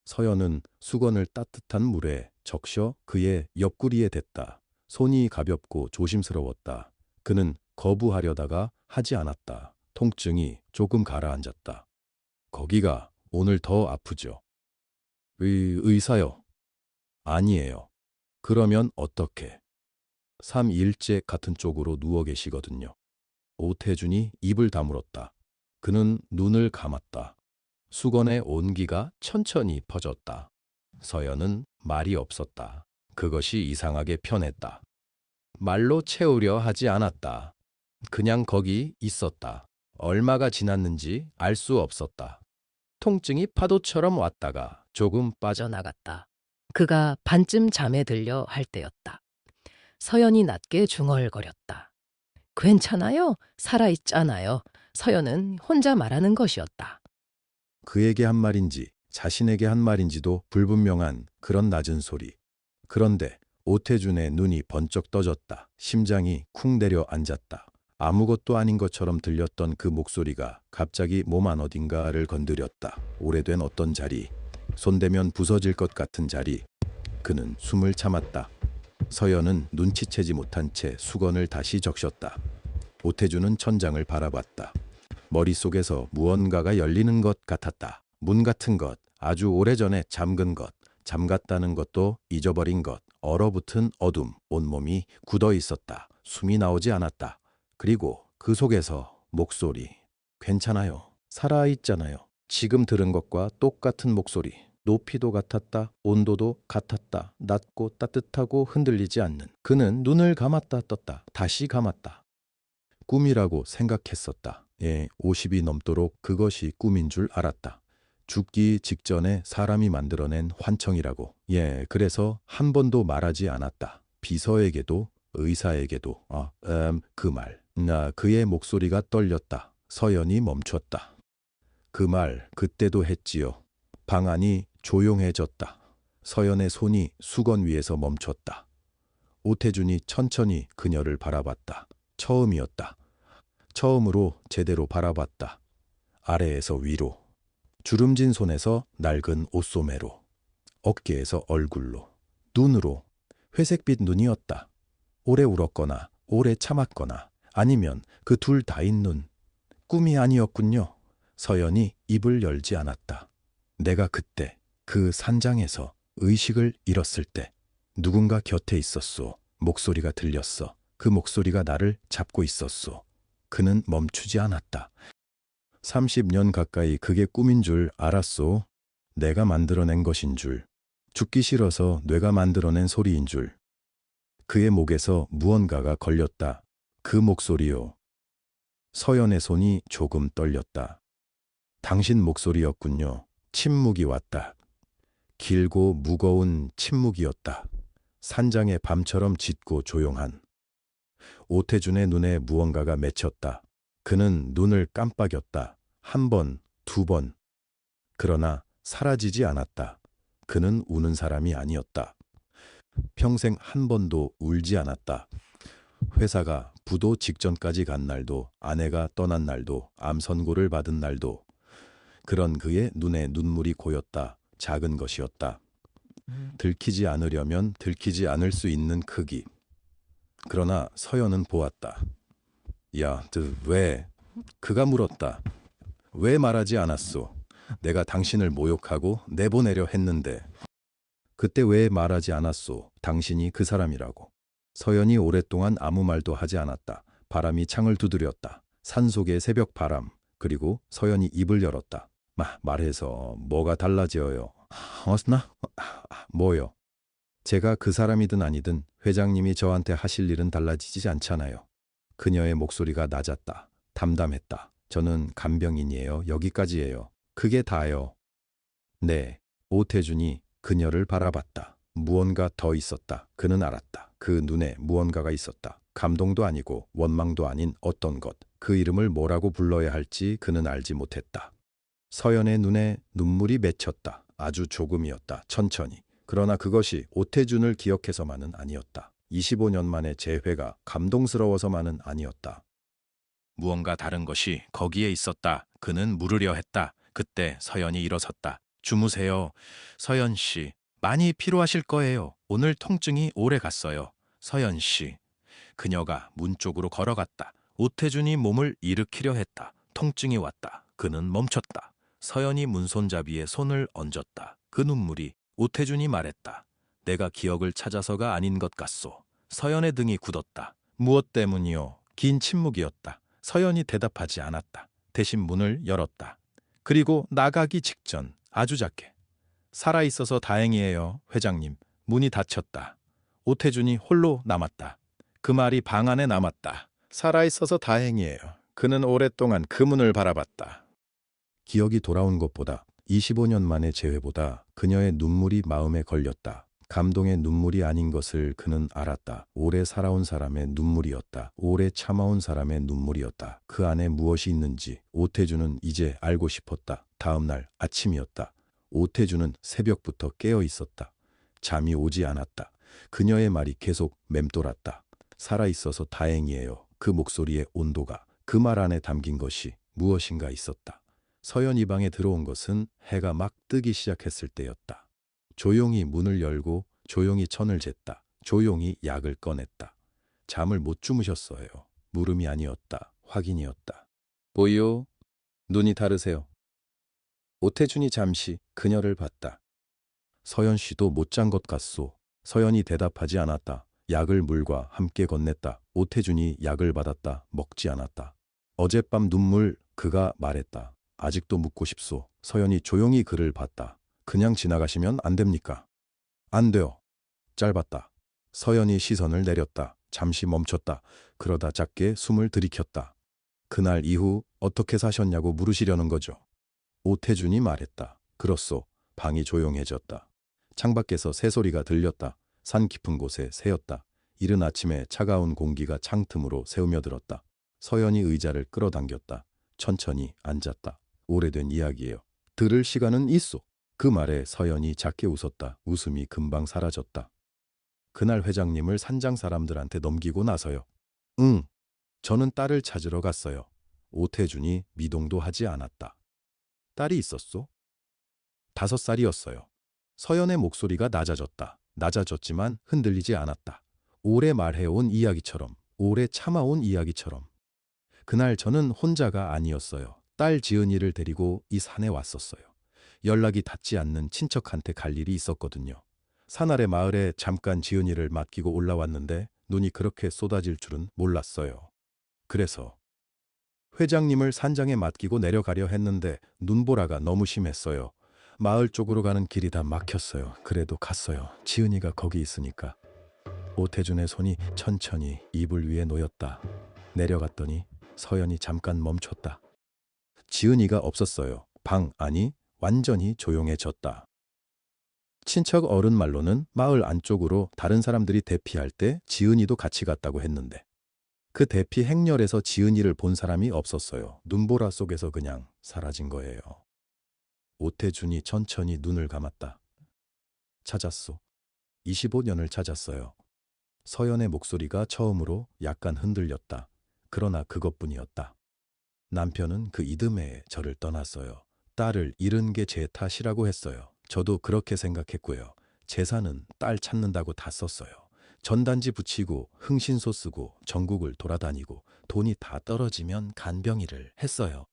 A: 서연은 수건을 따뜻한 물에 적셔 그의 옆구리에 댔다. 손이 가볍고 조심스러웠다. 그는 거부하려다가 하지 않았다. 통증이 조금 가라앉았다. 거기가 오늘 더 아프죠? 의사요. 아니에요. 그러면 어떻게? 3일째 같은 쪽으로 누워 계시거든요. 오태준이 입을 다물었다. 그는 눈을 감았다. 수건의 온기가 천천히 퍼졌다. 서연은 말이 없었다. 그것이 이상하게 편했다. 말로 채우려 하지 않았다. 그냥 거기 있었다. 얼마가 지났는지 알 수 없었다. 통증이 파도처럼 왔다가 조금 빠져나갔다.
C: 그가 반쯤 잠에 들려 할 때였다. 서연이 낮게 중얼거렸다. 괜찮아요. 살아있잖아요. 서연은 혼자 말하는 것이었다.
A: 그에게 한 말인지 자신에게 한 말인지도 불분명한 그런 낮은 소리. 그런데 오태준의 눈이 번쩍 떠졌다. 심장이 쿵 내려앉았다. 아무것도 아닌 것처럼 들렸던 그 목소리가 갑자기 몸 안 어딘가를 건드렸다. 오래된 어떤 자리, 손대면 부서질 것 같은 자리. 그는 숨을 참았다. 서연은 눈치채지 못한 채 수건을 다시 적셨다. 오태준은 천장을 바라봤다. 머릿속에서 무언가가 열리는 것 같았다. 문 같은 것, 아주 오래전에 잠근 것, 잠갔다는 것도 잊어버린 것, 얼어붙은 어둠, 온몸이 굳어 있었다. 숨이 나오지 않았다. 그리고 그 속에서 목소리. 괜찮아요. 살아있잖아요. 지금 들은 것과 똑같은 목소리. 높이도 같았다. 온도도 같았다. 낮고 따뜻하고 흔들리지 않는. 그는 눈을 감았다 떴다. 다시 감았다. 꿈이라고 생각했었다. 50이 넘도록 그것이 꿈인 줄 알았다. 죽기 직전에 사람이 만들어낸 환청이라고. 그래서 한 번도 말하지 않았다. 비서에게도 의사에게도. 그 말. 그의 목소리가 떨렸다. 서연이 멈췄다. 그 말 그때도 했지요. 방 안이 조용해졌다. 서연의 손이 수건 위에서 멈췄다. 오태준이 천천히 그녀를 바라봤다. 처음이었다. 처음으로 제대로 바라봤다. 아래에서 위로. 주름진 손에서 낡은 옷소매로. 어깨에서 얼굴로. 눈으로. 회색빛 눈이었다. 오래 울었거나 오래 참았거나 아니면 그 둘 다인 눈. 꿈이 아니었군요. 서연이 입을 열지 않았다. 내가 그때 그 산장에서 의식을 잃었을 때 누군가 곁에 있었소. 목소리가 들렸어. 그 목소리가 나를 잡고 있었소. 그는 멈추지 않았다. 30년 가까이 그게 꿈인 줄 알았소. 내가 만들어낸 것인 줄. 죽기 싫어서 뇌가 만들어낸 소리인 줄. 그의 목에서 무언가가 걸렸다. 그 목소리요. 서연의 손이 조금 떨렸다. 당신 목소리였군요. 침묵이 왔다. 길고 무거운 침묵이었다. 산장의 밤처럼 짙고 조용한. 오태준의 눈에 무언가가 맺혔다. 그는 눈을 깜빡였다. 한 번, 두 번. 그러나 사라지지 않았다. 그는 우는 사람이 아니었다. 평생 한 번도 울지 않았다. 회사가 부도 직전까지 간 날도, 아내가 떠난 날도, 암 선고를 받은 날도. 그런 그의 눈에 눈물이 고였다. 작은 것이었다. 들키지 않으려면 들키지 않을 수 있는 크기. 그러나 서연은 보았다. 야, 왜? 그가 물었다. 왜 말하지 않았소? 내가 당신을 모욕하고 내보내려 했는데. 그때 왜 말하지 않았소? 당신이 그 사람이라고. 서연이 오랫동안 아무 말도 하지 않았다. 바람이 창을 두드렸다. 산속의 새벽 바람. 그리고 서연이 입을 열었다. 말해서 뭐가 달라져요? 뭐요? 제가 그 사람이든 아니든 회장님이 저한테 하실 일은 달라지지 않잖아요. 그녀의 목소리가 낮았다. 담담했다. 저는 간병인이에요. 여기까지예요. 그게 다요. 네. 오태준이 그녀를 바라봤다. 무언가 더 있었다. 그는 알았다. 그 눈에 무언가가 있었다. 감동도 아니고 원망도 아닌 어떤 것. 그 이름을 뭐라고 불러야 할지 그는 알지 못했다. 서연의 눈에 눈물이 맺혔다. 아주 조금이었다. 천천히. 그러나 그것이 오태준을 기억해서만은 아니었다. 25년 만의 재회가 감동스러워서만은 아니었다. 무언가 다른 것이 거기에 있었다. 그는 물으려 했다. 그때 서연이 일어섰다. 주무세요. 서연 씨, 많이 피로하실 거예요. 오늘 통증이 오래 갔어요. 서연 씨. 그녀가 문 쪽으로 걸어갔다. 오태준이 몸을 일으키려 했다. 통증이 왔다. 그는 멈췄다. 서연이 문손잡이에 손을 얹었다. 그 눈물이. 오태준이 말했다. 내가 기억을 찾아서가 아닌 것 같소. 서연의 등이 굳었다. 무엇 때문이요? 긴 침묵이었다. 서연이 대답하지 않았다. 대신 문을 열었다. 그리고 나가기 직전 아주 작게. 살아있어서 다행이에요, 회장님. 문이 닫혔다. 오태준이 홀로 남았다. 그 말이 방 안에 남았다. 살아있어서 다행이에요. 그는 오랫동안 그 문을 바라봤다. 기억이 돌아온 것보다 25년 만의 재회보다 그녀의 눈물이 마음에 걸렸다. 감동의 눈물이 아닌 것을 그는 알았다. 오래 살아온 사람의 눈물이었다. 오래 참아온 사람의 눈물이었다. 그 안에 무엇이 있는지 오태준은 이제 알고 싶었다. 다음 날 아침이었다. 오태준은 새벽부터 깨어 있었다. 잠이 오지 않았다. 그녀의 말이 계속 맴돌았다. 살아있어서 다행이에요. 그 목소리의 온도가, 그 말 안에 담긴 것이 무엇인가 있었다. 서연이 방에 들어온 것은 해가 막 뜨기 시작했을 때였다. 조용히 문을 열고 조용히 천을 쟀다. 조용히 약을 꺼냈다. 잠을 못 주무셨어요. 물음이 아니었다. 확인이었다. 뭐요? 눈이 다르세요. 오태준이 잠시 그녀를 봤다. 서연 씨도 못 잔 것 같소. 서연이 대답하지 않았다. 약을 물과 함께 건넸다. 오태준이 약을 받았다. 먹지 않았다. 어젯밤 눈물, 그가 말했다. 아직도 묻고 싶소. 서연이 조용히 그를 봤다. 그냥 지나가시면 안 됩니까? 안 돼요. 짧았다. 서연이 시선을 내렸다. 잠시 멈췄다. 그러다 작게 숨을 들이켰다. 그날 이후 어떻게 사셨냐고 물으시려는 거죠. 오태준이 말했다. 그렇소. 방이 조용해졌다. 창밖에서 새소리가 들렸다. 산 깊은 곳에 새였다. 이른 아침에 차가운 공기가 창틈으로 새우며들었다. 서연이 의자를 끌어당겼다. 천천히 앉았다. 오래된 이야기예요. 들을 시간은 있소. 그 말에 서연이 작게 웃었다. 웃음이 금방 사라졌다. 그날 회장님을 산장 사람들한테 넘기고 나서요. 응, 저는 딸을 찾으러 갔어요. 오태준이 미동도 하지 않았다. 딸이 있었소? 5살이었어요. 서연의 목소리가 낮아졌다. 낮아졌지만 흔들리지 않았다. 오래 말해온 이야기처럼, 오래 참아온 이야기처럼. 그날 저는 혼자가 아니었어요. 딸 지은이를 데리고 이 산에 왔었어요. 연락이 닿지 않는 친척한테 갈 일이 있었거든요. 산 아래 마을에 잠깐 지은이를 맡기고 올라왔는데 눈이 그렇게 쏟아질 줄은 몰랐어요. 그래서 회장님을 산장에 맡기고 내려가려 했는데 눈보라가 너무 심했어요. 마을 쪽으로 가는 길이 다 막혔어요. 그래도 갔어요. 지은이가 거기 있으니까. 오태준의 손이 천천히 이불 위에 놓였다. 내려갔더니 서연이 잠깐 멈췄다. 지은이가 없었어요. 방 안이 완전히 조용해졌다. 친척 어른 말로는 마을 안쪽으로 다른 사람들이 대피할 때 지은이도 같이 갔다고 했는데 그 대피 행렬에서 지은이를 본 사람이 없었어요. 눈보라 속에서 그냥 사라진 거예요. 오태준이 천천히 눈을 감았다. 찾았소. 25년을 찾았어요. 서연의 목소리가 처음으로 약간 흔들렸다. 그러나 그것뿐이었다. 남편은 그 이듬해에 저를 떠났어요. 딸을 잃은 게 제 탓이라고 했어요. 저도 그렇게 생각했고요. 재산은 딸 찾는다고 다 썼어요. 전단지 붙이고 흥신소 쓰고 전국을 돌아다니고 돈이 다 떨어지면 간병일을 했어요.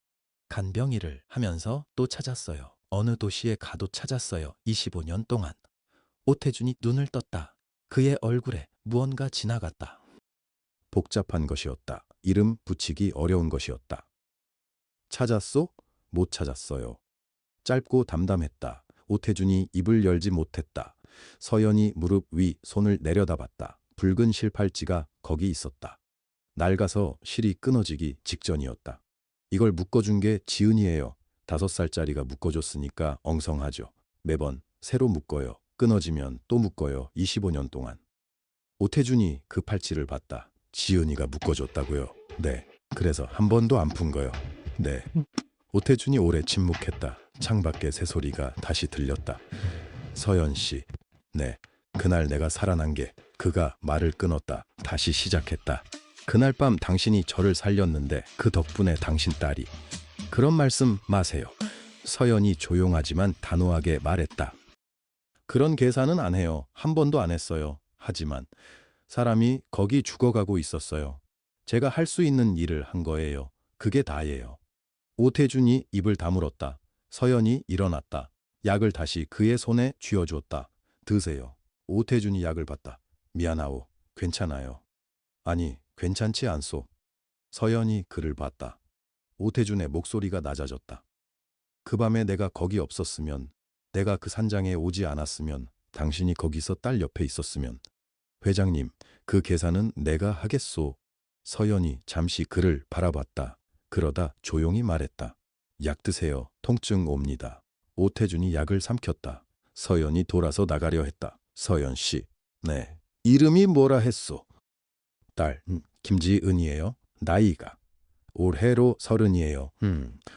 A: 간병일을 하면서 또 찾았어요. 어느 도시에 가도 찾았어요. 25년 동안. 오태준이 눈을 떴다. 그의 얼굴에 무언가 지나갔다. 복잡한 것이었다. 이름 붙이기 어려운 것이었다. 찾았소? 못 찾았어요. 짧고 담담했다. 오태준이 입을 열지 못했다. 서연이 무릎 위 손을 내려다봤다. 붉은 실팔찌가 거기 있었다. 낡아서 실이 끊어지기 직전이었다. 이걸 묶어준 게 지은이에요. 5살짜리가 묶어줬으니까 엉성하죠. 매번 새로 묶어요. 끊어지면 또 묶어요. 25년 동안. 오태준이 그 팔찌를 봤다. 지은이가 묶어줬다고요? 네. 그래서 한 번도 안 푼 거요. 네. 오태준이 오래 침묵했다. 창밖에 새소리가 다시 들렸다. 서연 씨. 네. 그날 내가 살아난 게 그가 말을 끊었다. 다시 시작했다. 그날 밤 당신이 저를 살렸는데 그 덕분에 당신 딸이. 그런 말씀 마세요. 서연이 조용하지만 단호하게 말했다. 그런 계산은 안 해요. 한 번도 안 했어요. 하지만 사람이 거기 죽어가고 있었어요. 제가 할 수 있는 일을 한 거예요. 그게 다예요. 오태준이 입을 다물었다. 서연이 일어났다. 약을 다시 그의 손에 쥐어주었다. 드세요. 오태준이 약을 받다. 미안하오. 괜찮아요. 아니, 괜찮지 않소. 서연이 그를 봤다. 오태준의 목소리가 낮아졌다. 그 밤에 내가 거기 없었으면, 내가 그 산장에 오지 않았으면, 당신이 거기서 딸 옆에 있었으면, 회장님, 그 계산은 내가 하겠소. 서연이 잠시 그를 바라봤다. 그러다 조용히 말했다. 약 드세요. 통증 옵니다. 오태준이 약을 삼켰다. 서연이 돌아서 나가려 했다. 서연 씨. 네. 이름이 뭐라 했소? 딸, 김지은이에요. 나이가. 올해로 30이에요.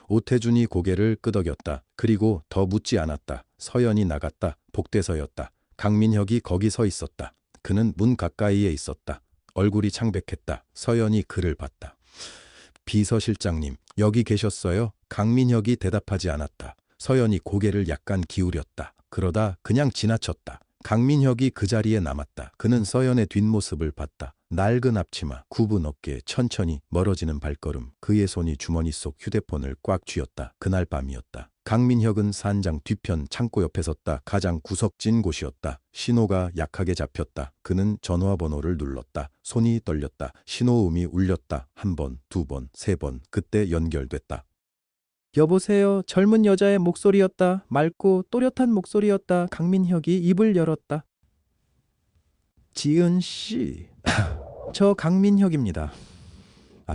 A: 오태준이 고개를 끄덕였다. 그리고 더 묻지 않았다. 서연이 나갔다. 복대서였다. 강민혁이 거기 서 있었다. 그는 문 가까이에 있었다. 얼굴이 창백했다. 서연이 그를 봤다. 비서실장님, 여기 계셨어요? 강민혁이 대답하지 않았다. 서연이 고개를 약간 기울였다. 그러다 그냥 지나쳤다. 강민혁이 그 자리에 남았다. 그는 서연의 뒷모습을 봤다. 낡은 앞치마, 굽은 어깨, 천천히 멀어지는 발걸음. 그의 손이 주머니 속 휴대폰을 꽉 쥐었다. 그날 밤이었다. 강민혁은 산장 뒤편 창고 옆에 섰다. 가장 구석진 곳이었다. 신호가 약하게 잡혔다. 그는 전화번호를 눌렀다. 손이 떨렸다. 신호음이 울렸다. 1번, 2번, 3번. 그때 연결됐다.
B: 여보세요. 젊은 여자의 목소리였다. 맑고 또렷한 목소리였다. 강민혁이 입을 열었다. 지은 씨. 저 강민혁입니다.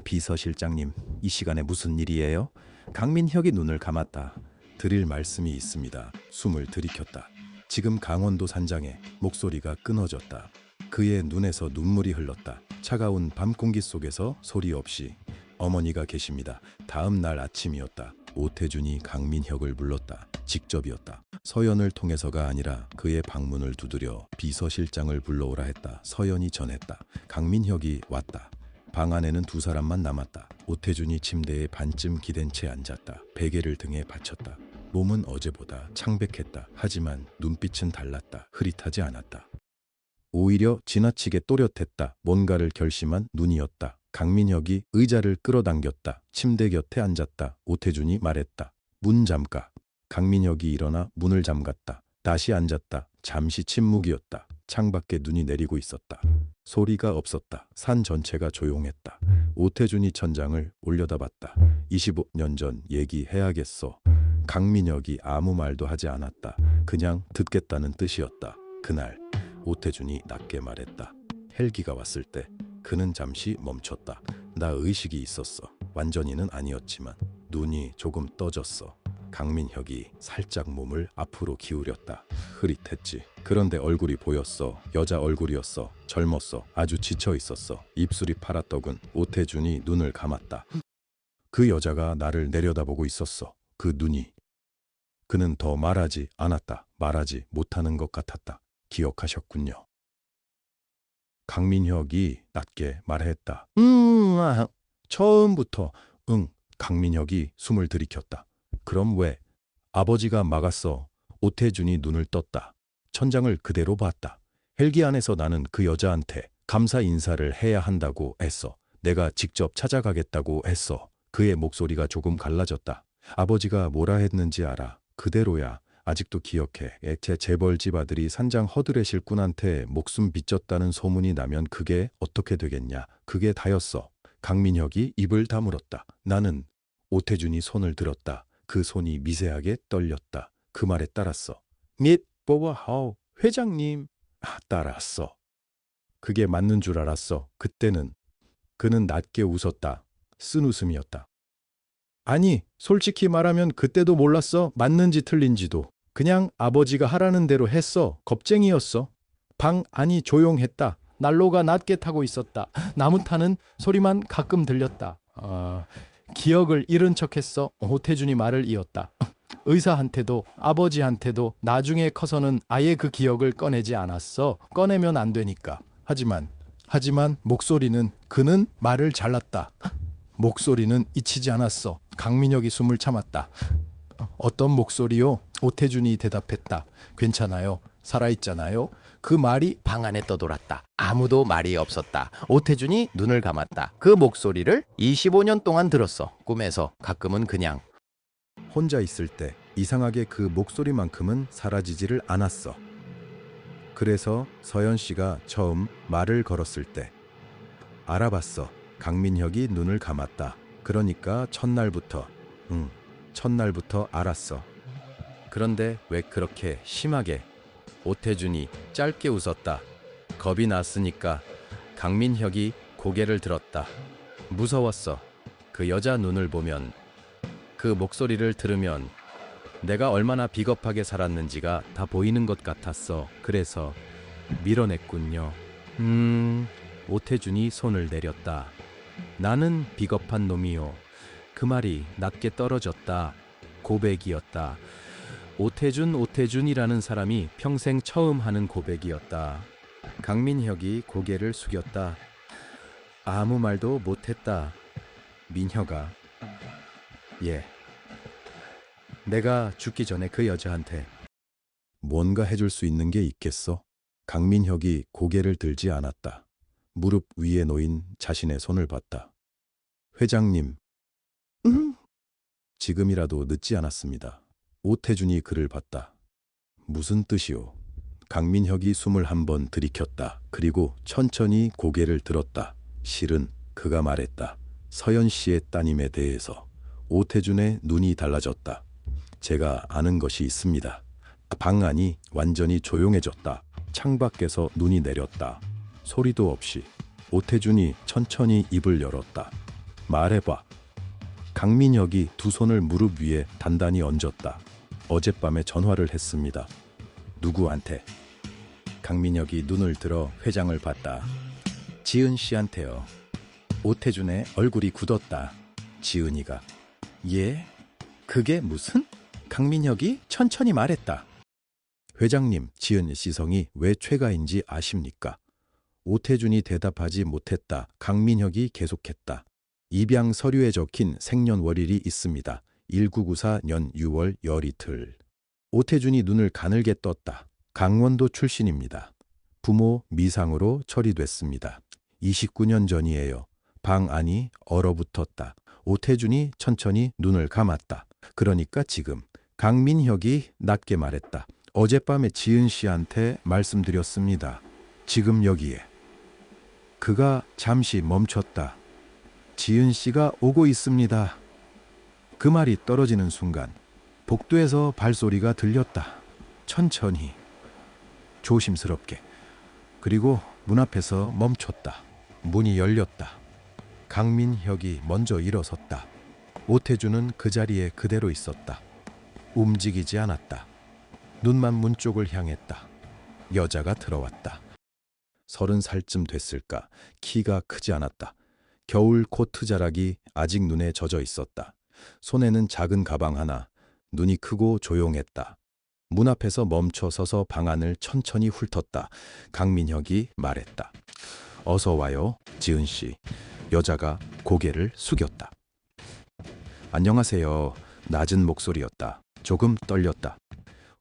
B: 비서실장님, 이 시간에 무슨 일이에요? 강민혁이 눈을 감았다.
A: 드릴 말씀이 있습니다. 숨을 들이켰다. 지금 강원도 산장에 목소리가 끊어졌다. 그의 눈에서 눈물이 흘렀다. 차가운 밤 공기 속에서 소리 없이 어머니가 계십니다. 다음 날 아침이었다. 오태준이 강민혁을 불렀다. 직접이었다. 서연을 통해서가 아니라 그의 방문을 두드려 비서실장을 불러오라 했다. 서연이 전했다. 강민혁이 왔다. 방 안에는 두 사람만 남았다. 오태준이 침대에 반쯤 기댄 채 앉았다. 베개를 등에 받쳤다. 몸은 어제보다 창백했다. 하지만 눈빛은 달랐다. 흐릿하지 않았다. 오히려 지나치게 또렷했다. 뭔가를 결심한 눈이었다. 강민혁이 의자를 끌어당겼다. 침대 곁에 앉았다. 오태준이 말했다. 문 잠가. 강민혁이 일어나 문을 잠갔다. 다시 앉았다. 잠시 침묵이었다. 창밖에 눈이 내리고 있었다. 소리가 없었다. 산 전체가 조용했다. 오태준이 천장을 올려다봤다. 25년 전 얘기해야겠어. 강민혁이 아무 말도 하지 않았다. 그냥 듣겠다는 뜻이었다. 그날 오태준이 낮게 말했다. 헬기가 왔을 때 그는 잠시 멈췄다. 나 의식이 있었어. 완전히는 아니었지만 눈이 조금 떠졌어. 강민혁이 살짝 몸을 앞으로 기울였다. 흐릿했지. 그런데 얼굴이 보였어. 여자 얼굴이었어. 젊었어. 아주 지쳐 있었어. 입술이 파랗더군. 오태준이 눈을 감았다. 그 여자가 나를 내려다보고 있었어. 그 눈이. 그는 더 말하지 않았다. 말하지 못하는 것 같았다. 기억하셨군요. 강민혁이 낮게 말했다. 처음부터. 강민혁이 숨을 들이켰다. 그럼 왜? 아버지가 막았어. 오태준이 눈을 떴다. 천장을 그대로 봤다. 헬기 안에서 나는 그 여자한테 감사 인사를 해야 한다고 했어. 내가 직접 찾아가겠다고 했어. 그의 목소리가 조금 갈라졌다. 아버지가 뭐라 했는지 알아. 그대로야. 아직도 기억해. 제 재벌집 아들이 산장 허드렛 일꾼한테 목숨 빚졌다는 소문이 나면 그게 어떻게 되겠냐. 그게 다였어. 강민혁이 입을 다물었다. 나는. 오태준이 손을 들었다. 그 손이 미세하게 떨렸다. 그 말에 따랐어. 보아하오 회장님. 따랐어. 그게 맞는 줄 알았어. 그때는. 그는 낮게 웃었다. 쓴 웃음이었다. 아니, 솔직히 말하면 그때도 몰랐어. 맞는지 틀린지도. 그냥 아버지가 하라는 대로 했어. 겁쟁이였어. 방 안이 조용했다. 난로가 낮게 타고 있었다. 나무 타는 소리만 가끔 들렸다. 기억을 잃은 척했어. 오태준이 말을 이었다. 의사한테도 아버지한테도 나중에 커서는 아예 그 기억을 꺼내지 않았어. 꺼내면 안 되니까. 하지만 목소리는. 그는 말을 잘랐다. 목소리는 잊히지 않았어. 강민혁이 숨을 참았다. 어떤 목소리요? 오태준이 대답했다. 괜찮아요. 살아있잖아요. 그 말이 방 안에 떠돌았다. 아무도 말이 없었다. 오태준이 눈을 감았다. 그 목소리를 25년 동안 들었어. 꿈에서. 가끔은 그냥. 혼자 있을 때 이상하게 그 목소리만큼은 사라지지를 않았어. 그래서 서연 씨가 처음 말을 걸었을 때 알아봤어. 강민혁이 눈을 감았다. 그러니까 첫날부터. 첫날부터 알았어. 그런데 왜 그렇게 심하게? 오태준이 짧게 웃었다. 겁이 났으니까. 강민혁이 고개를 들었다. 무서웠어. 그 여자 눈을 보면, 그 목소리를 들으면 내가 얼마나 비겁하게 살았는지가 다 보이는 것 같았어. 그래서 밀어냈군요. 오태준이 손을 내렸다. 나는 비겁한 놈이요. 그 말이 낮게 떨어졌다. 고백이었다. 오태준이라는 사람이 평생 처음 하는 고백이었다. 강민혁이 고개를 숙였다. 아무 말도 못했다. 민혁아. 예. 내가 죽기 전에 그 여자한테 뭔가 해줄 수 있는 게 있겠어? 강민혁이 고개를 들지 않았다. 무릎 위에 놓인 자신의 손을 봤다. 회장님. 지금이라도 늦지 않았습니다. 오태준이 그를 봤다. 무슨 뜻이오? 강민혁이 숨을 한번 들이켰다. 그리고 천천히 고개를 들었다. 실은 그가 말했다. 서연 씨의 따님에 대해서. 오태준의 눈이 달라졌다. 제가 아는 것이 있습니다. 방 안이 완전히 조용해졌다. 창밖에서 눈이 내렸다. 소리도 없이. 오태준이 천천히 입을 열었다. 말해봐. 강민혁이 두 손을 무릎 위에 단단히 얹었다. 어젯밤에 전화를 했습니다. 누구한테? 강민혁이 눈을 들어 회장을 봤다. 지은 씨한테요. 오태준의 얼굴이 굳었다. 지은이가. 예? 그게 무슨?
B: 강민혁이 천천히 말했다.
A: 회장님, 지은 시성이 왜 최가인지 아십니까? 오태준이 대답하지 못했다. 강민혁이 계속했다. 입양 서류에 적힌 생년월일이 있습니다. 1994년 6월 열이틀. 오태준이 눈을 가늘게 떴다. 강원도 출신입니다. 부모 미상으로 처리됐습니다. 29년 전이에요. 방 안이 얼어붙었다. 오태준이 천천히 눈을 감았다. 그러니까 지금. 강민혁이 낮게 말했다. 어젯밤에 지은 씨한테 말씀드렸습니다. 지금 여기에. 그가 잠시 멈췄다. 지은 씨가 오고 있습니다. 그 말이 떨어지는 순간 복도에서 발소리가 들렸다. 천천히, 조심스럽게. 그리고 문 앞에서 멈췄다. 문이 열렸다. 강민혁이 먼저 일어섰다. 오태준은 그 자리에 그대로 있었다. 움직이지 않았다. 눈만 문 쪽을 향했다. 여자가 들어왔다. 30살쯤 됐을까. 키가 크지 않았다. 겨울 코트 자락이 아직 눈에 젖어 있었다. 손에는 작은 가방 하나. 눈이 크고 조용했다. 문 앞에서 멈춰 서서 방 안을 천천히 훑었다. 강민혁이 말했다. 어서 와요, 지은 씨. 여자가 고개를 숙였다. 안녕하세요. 낮은 목소리였다. 조금 떨렸다.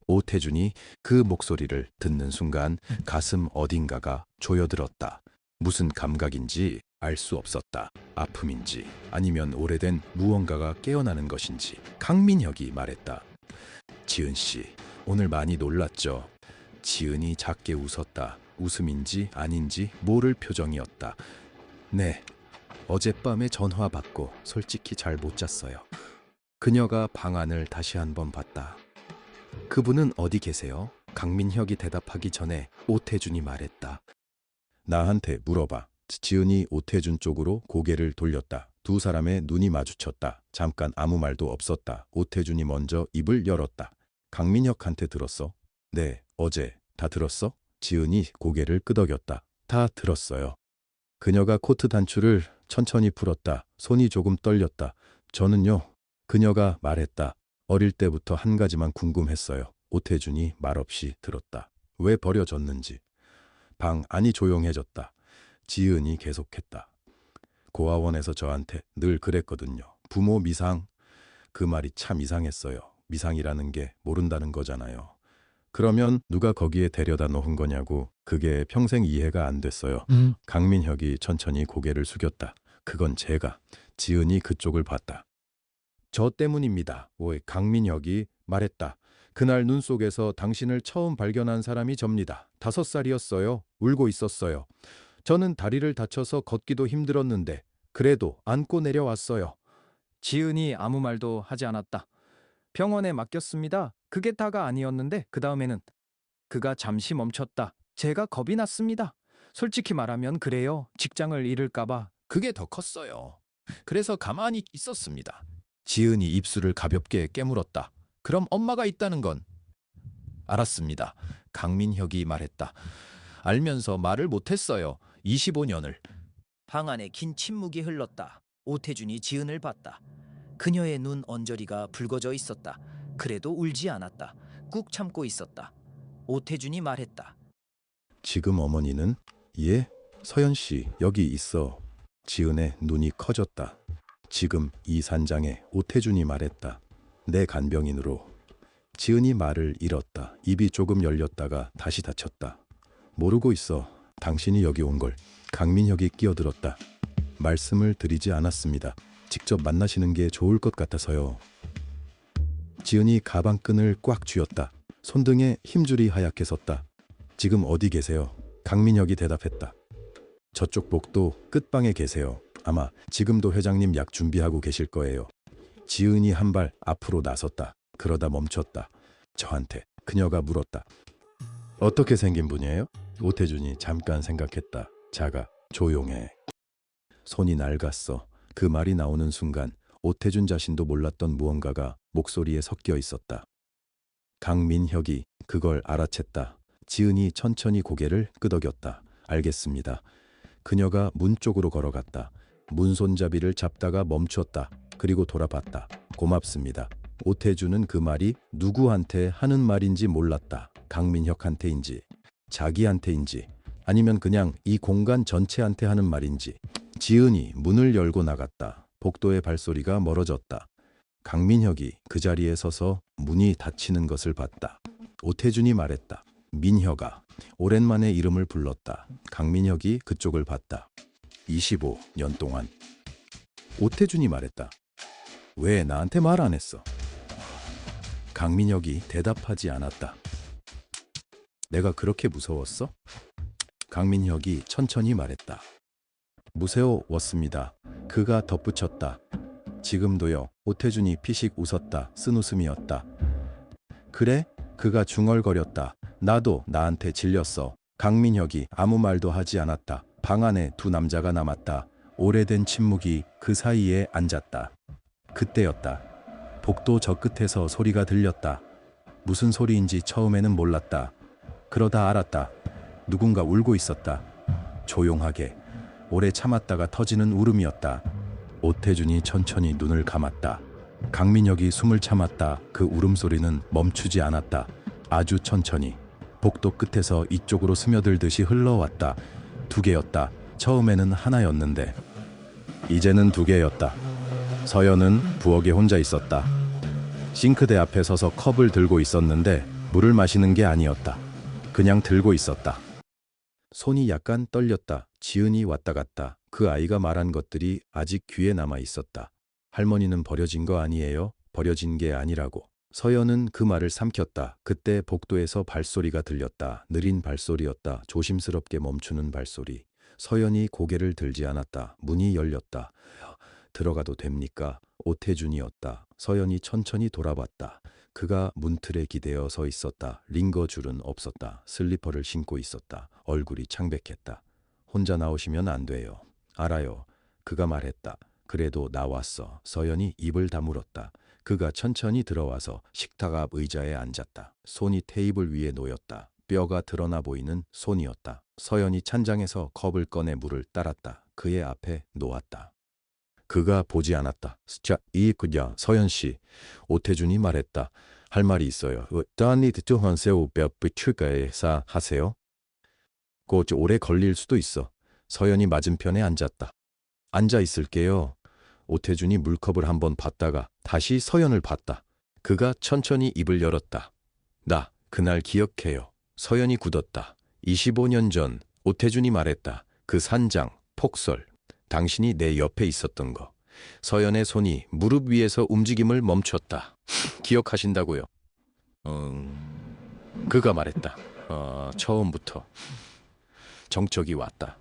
A: 오태준이 그 목소리를 듣는 순간 가슴 어딘가가 조여들었다. 무슨 감각인지 알 수 없었다. 아픔인지 아니면 오래된 무언가가 깨어나는 것인지. 강민혁이 말했다. 지은 씨, 오늘 많이 놀랐죠? 지은이 작게 웃었다. 웃음인지 아닌지 모를 표정이었다. 네, 어젯밤에 전화 받고 솔직히 잘 못 잤어요. 그녀가 방 안을 다시 한번 봤다. 그분은 어디 계세요? 강민혁이 대답하기 전에 오태준이 말했다. 나한테 물어봐. 지은이 오태준 쪽으로 고개를 돌렸다. 두 사람의 눈이 마주쳤다. 잠깐 아무 말도 없었다. 오태준이 먼저 입을 열었다. 강민혁한테 들었어? 네, 어제. 다 들었어? 지은이 고개를 끄덕였다. 다 들었어요. 그녀가 코트 단추를 천천히 풀었다. 손이 조금 떨렸다. 저는요. 그녀가 말했다. 어릴 때부터 한 가지만 궁금했어요. 오태준이 말없이 들었다. 왜 버려졌는지. 방 안이 조용해졌다. 지은이 계속했다. 고아원에서 저한테 늘 그랬거든요. 부모 미상. 그 말이 참 이상했어요. 미상이라는 게 모른다는 거잖아요. 그러면 누가 거기에 데려다 놓은 거냐고. 그게 평생 이해가 안 됐어요. 강민혁이 천천히 고개를 숙였다. 그건 제가. 지은이 그쪽을 봤다. 저 때문입니다. 왜 강민혁이 말했다. 그날 눈 속에서 당신을 처음 발견한 사람이 접니다. 5살이었어요. 울고 있었어요. 저는 다리를 다쳐서 걷기도 힘들었는데 그래도 안고 내려왔어요.
B: 지은이 아무 말도 하지 않았다. 병원에 맡겼습니다. 그게 다가 아니었는데 그 다음에는 그가 잠시 멈췄다. 제가 겁이 났습니다. 솔직히 말하면 그래요. 직장을 잃을까봐.
A: 그게 더 컸어요. 그래서 가만히 있었습니다. 지은이 입술을 가볍게 깨물었다. 그럼 엄마가 있다는 건? 알았습니다. 강민혁이 말했다. 알면서 말을 못했어요. 25년을.
B: 방 안에 긴 침묵이 흘렀다. 오태준이 지은을 봤다. 그녀의 눈 언저리가 붉어져 있었다. 그래도 울지 않았다. 꾹 참고 있었다. 오태준이 말했다.
A: 지금 어머니는? 예? 서연 씨, 여기 있어. 지은의 눈이 커졌다. 지금 이 산장에. 오태준이 말했다. 내 간병인으로. 지은이 말을 잃었다. 입이 조금 열렸다가 다시 닫혔다. 모르고 있어. 당신이 여기 온 걸. 강민혁이 끼어들었다. 말씀을 드리지 않았습니다. 직접 만나시는 게 좋을 것 같아서요. 지은이 가방끈을 꽉 쥐었다. 손등에 힘줄이 하얗게 섰다. 지금 어디 계세요? 강민혁이 대답했다. 저쪽 복도 끝방에 계세요. 아마 지금도 회장님 약 준비하고 계실 거예요. 지은이 한 발 앞으로 나섰다. 그러다 멈췄다. 저한테. 그녀가 물었다. 어떻게 생긴 분이에요? 오태준이 잠깐 생각했다. 작아, 조용해. 손이 낡았어. 그 말이 나오는 순간 오태준 자신도 몰랐던 무언가가 목소리에 섞여 있었다. 강민혁이 그걸 알아챘다. 지은이 천천히 고개를 끄덕였다. 알겠습니다. 그녀가 문 쪽으로 걸어갔다. 문 손잡이를 잡다가 멈췄다. 그리고 돌아봤다. 고맙습니다. 오태준은 그 말이 누구한테 하는 말인지 몰랐다. 강민혁한테인지, 자기한테인지, 아니면 그냥 이 공간 전체한테 하는 말인지. 지은이 문을 열고 나갔다. 복도의 발소리가 멀어졌다. 강민혁이 그 자리에 서서 문이 닫히는 것을 봤다. 오태준이 말했다. 민혁아. 오랜만에 이름을 불렀다. 강민혁이 그쪽을 봤다. 25년 동안. 오태준이 말했다. 왜 나한테 말 안 했어? 강민혁이 대답하지 않았다. 내가 그렇게 무서웠어? 강민혁이 천천히 말했다. 무서웠습니다. 그가 덧붙였다. 지금도요. 오태준이 피식 웃었다. 쓴웃음이었다. 그래? 그가 중얼거렸다. 나도 나한테 질렸어. 강민혁이 아무 말도 하지 않았다. 방 안에 두 남자가 남았다. 오래된 침묵이 그 사이에 앉았다. 그때였다. 복도 저 끝에서 소리가 들렸다. 무슨 소리인지 처음에는 몰랐다. 그러다 알았다. 누군가 울고 있었다. 조용하게. 오래 참았다가 터지는 울음이었다. 오태준이 천천히 눈을 감았다. 강민혁이 숨을 참았다. 그 울음소리는 멈추지 않았다. 아주 천천히. 복도 끝에서 이쪽으로 스며들듯이 흘러왔다. 두 개였다. 처음에는 하나였는데 이제는 두 개였다. 서연은 부엌에 혼자 있었다. 싱크대 앞에 서서 컵을 들고 있었는데 물을 마시는 게 아니었다. 그냥 들고 있었다. 손이 약간 떨렸다. 지은이 왔다 갔다. 그 아이가 말한 것들이 아직 귀에 남아 있었다. 할머니는 버려진 거 아니에요? 버려진 게 아니라고. 서연은 그 말을 삼켰다. 그때 복도에서 발소리가 들렸다. 느린 발소리였다. 조심스럽게 멈추는 발소리. 서연이 고개를 들지 않았다. 문이 열렸다. 들어가도 됩니까? 오태준이었다. 서연이 천천히 돌아봤다. 그가 문틀에 기대어 서 있었다. 링거줄은 없었다. 슬리퍼를 신고 있었다. 얼굴이 창백했다. 혼자 나오시면 안 돼요. 알아요. 그가 말했다. 그래도 나왔어. 서연이 입을 다물었다. 그가 천천히 들어와서 식탁 앞 의자에 앉았다. 손이 테이블 위에 놓였다. 뼈가 드러나 보이는 손이었다. 서연이 찬장에서 컵을 꺼내 물을 따랐다. 그의 앞에 놓았다. 그가 보지 않았다. 자, 그냥 서연 씨. 오태준이 말했다. 할 말이 있어요. 딴이 듣죠헌세우 뼈붙출까에사 하세요? 곧 오래 걸릴 수도 있어. 서연이 맞은편에 앉았다. 앉아 있을게요. 오태준이 물컵을 한번 봤다가 다시 서연을 봤다. 그가 천천히 입을 열었다. 나 그날 기억해요. 서연이 굳었다. 25년 전 오태준이 말했다. 그 산장, 폭설. 당신이 내 옆에 있었던 거. 서연의 손이 무릎 위에서 움직임을 멈췄다. 기억하신다고요? 그가 말했다. 처음부터. 정적이 왔다.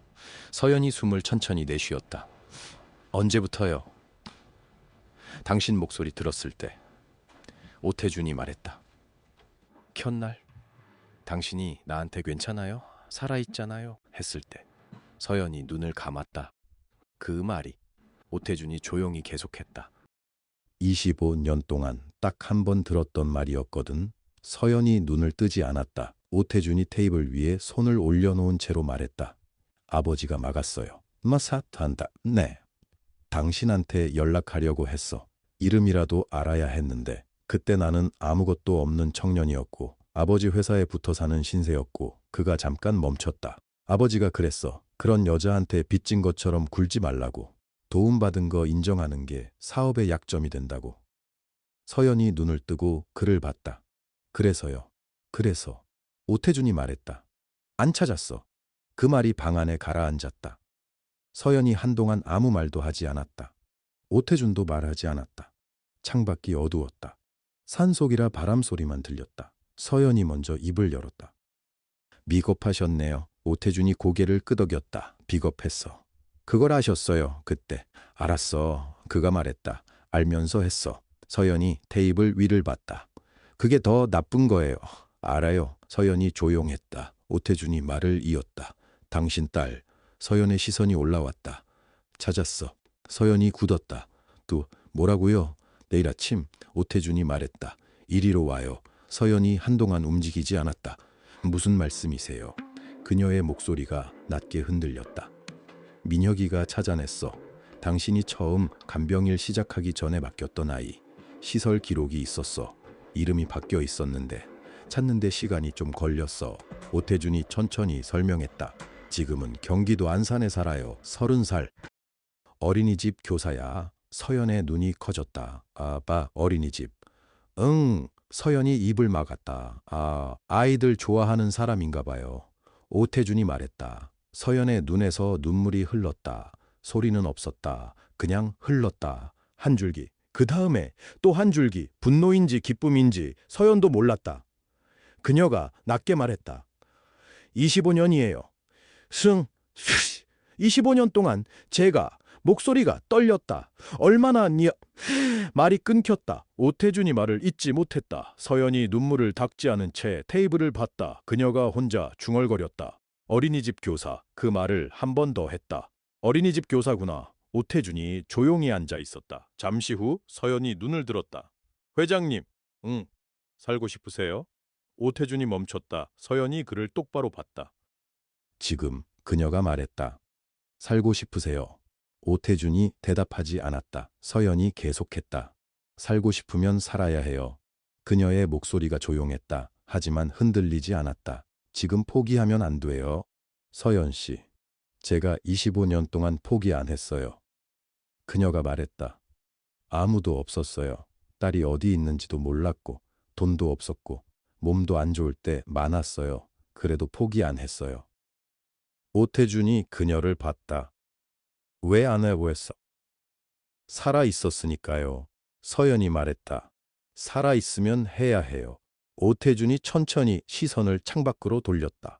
A: 서연이 숨을 천천히 내쉬었다. 언제부터요? 당신 목소리 들었을 때. 오태준이 말했다. 켠날? 당신이 나한테 괜찮아요? 살아있잖아요? 했을 때. 서연이 눈을 감았다. 그 말이. 오태준이 조용히 계속했다. 25년 동안 딱 한 번 들었던 말이었거든. 서연이 눈을 뜨지 않았다. 오태준이 테이블 위에 손을 올려놓은 채로 말했다. 아버지가 막았어요. 마사한다. 네. 당신한테 연락하려고 했어. 이름이라도 알아야 했는데 그때 나는 아무것도 없는 청년이었고 아버지 회사에 붙어 사는 신세였고 그가 잠깐 멈췄다. 아버지가 그랬어. 그런 여자한테 빚진 것처럼 굴지 말라고. 도움받은 거 인정하는 게 사업의 약점이 된다고. 서연이 눈을 뜨고 그를 봤다. 그래서요. 그래서. 오태준이 말했다. 안 찾았어. 그 말이 방 안에 가라앉았다. 서연이 한동안 아무 말도 하지 않았다. 오태준도 말하지 않았다. 창밖이 어두웠다. 산속이라 바람 소리만 들렸다. 서연이 먼저 입을 열었다. 비겁하셨네요. 오태준이 고개를 끄덕였다. 비겁했어. 그걸 아셨어요. 그때. 알았어. 그가 말했다. 알면서 했어. 서연이 테이블 위를 봤다. 그게 더 나쁜 거예요. 알아요. 서연이 조용했다. 오태준이 말을 이었다. 당신 딸. 서연의 시선이 올라왔다. 찾았어. 서연이 굳었다. 또 뭐라고요? 내일 아침. 오태준이 말했다. 이리로 와요. 서연이 한동안 움직이지 않았다. 무슨 말씀이세요? 그녀의 목소리가 낮게 흔들렸다. 민혁이가 찾아냈어. 당신이 처음 간병일 시작하기 전에 맡겼던 아이. 시설 기록이 있었어. 이름이 바뀌어 있었는데 찾는데 시간이 좀 걸렸어. 오태준이 천천히 설명했다. 지금은 경기도 안산에 살아요. 30살. 어린이집 교사야. 서연의 눈이 커졌다. 아빠, 어린이집. 응. 서연이 입을 막았다. 아이들 좋아하는 사람인가 봐요. 오태준이 말했다. 서연의 눈에서 눈물이 흘렀다. 소리는 없었다. 그냥 흘렀다. 한 줄기. 그 다음에 또 한 줄기. 분노인지 기쁨인지 서연도 몰랐다. 그녀가 낮게 말했다. 25년이에요. 25년 동안 제가 목소리가 떨렸다. 얼마나 말이 끊겼다. 오태준이 말을 잇지 못했다. 서연이 눈물을 닦지 않은 채 테이블을 봤다. 그녀가 혼자 중얼거렸다. 어린이집 교사. 그 말을 한 번 더 했다. 어린이집 교사구나. 오태준이 조용히 앉아 있었다. 잠시 후 서연이 눈을 들었다. 회장님. 응. 살고 싶으세요? 오태준이 멈췄다. 서연이 그를 똑바로 봤다. 지금 그녀가 말했다. 살고 싶으세요? 오태준이 대답하지 않았다. 서연이 계속했다. 살고 싶으면 살아야 해요. 그녀의 목소리가 조용했다. 하지만 흔들리지 않았다. 지금 포기하면 안 돼요. 서연 씨, 제가 25년 동안 포기 안 했어요. 그녀가 말했다. 아무도 없었어요. 딸이 어디 있는지도 몰랐고 돈도 없었고 몸도 안 좋을 때 많았어요. 그래도 포기 안 했어요. 오태준이 그녀를 봤다. 왜 안 해보였어? 살아 있었으니까요. 서연이 말했다. 살아 있으면 해야 해요. 오태준이 천천히 시선을 창밖으로 돌렸다.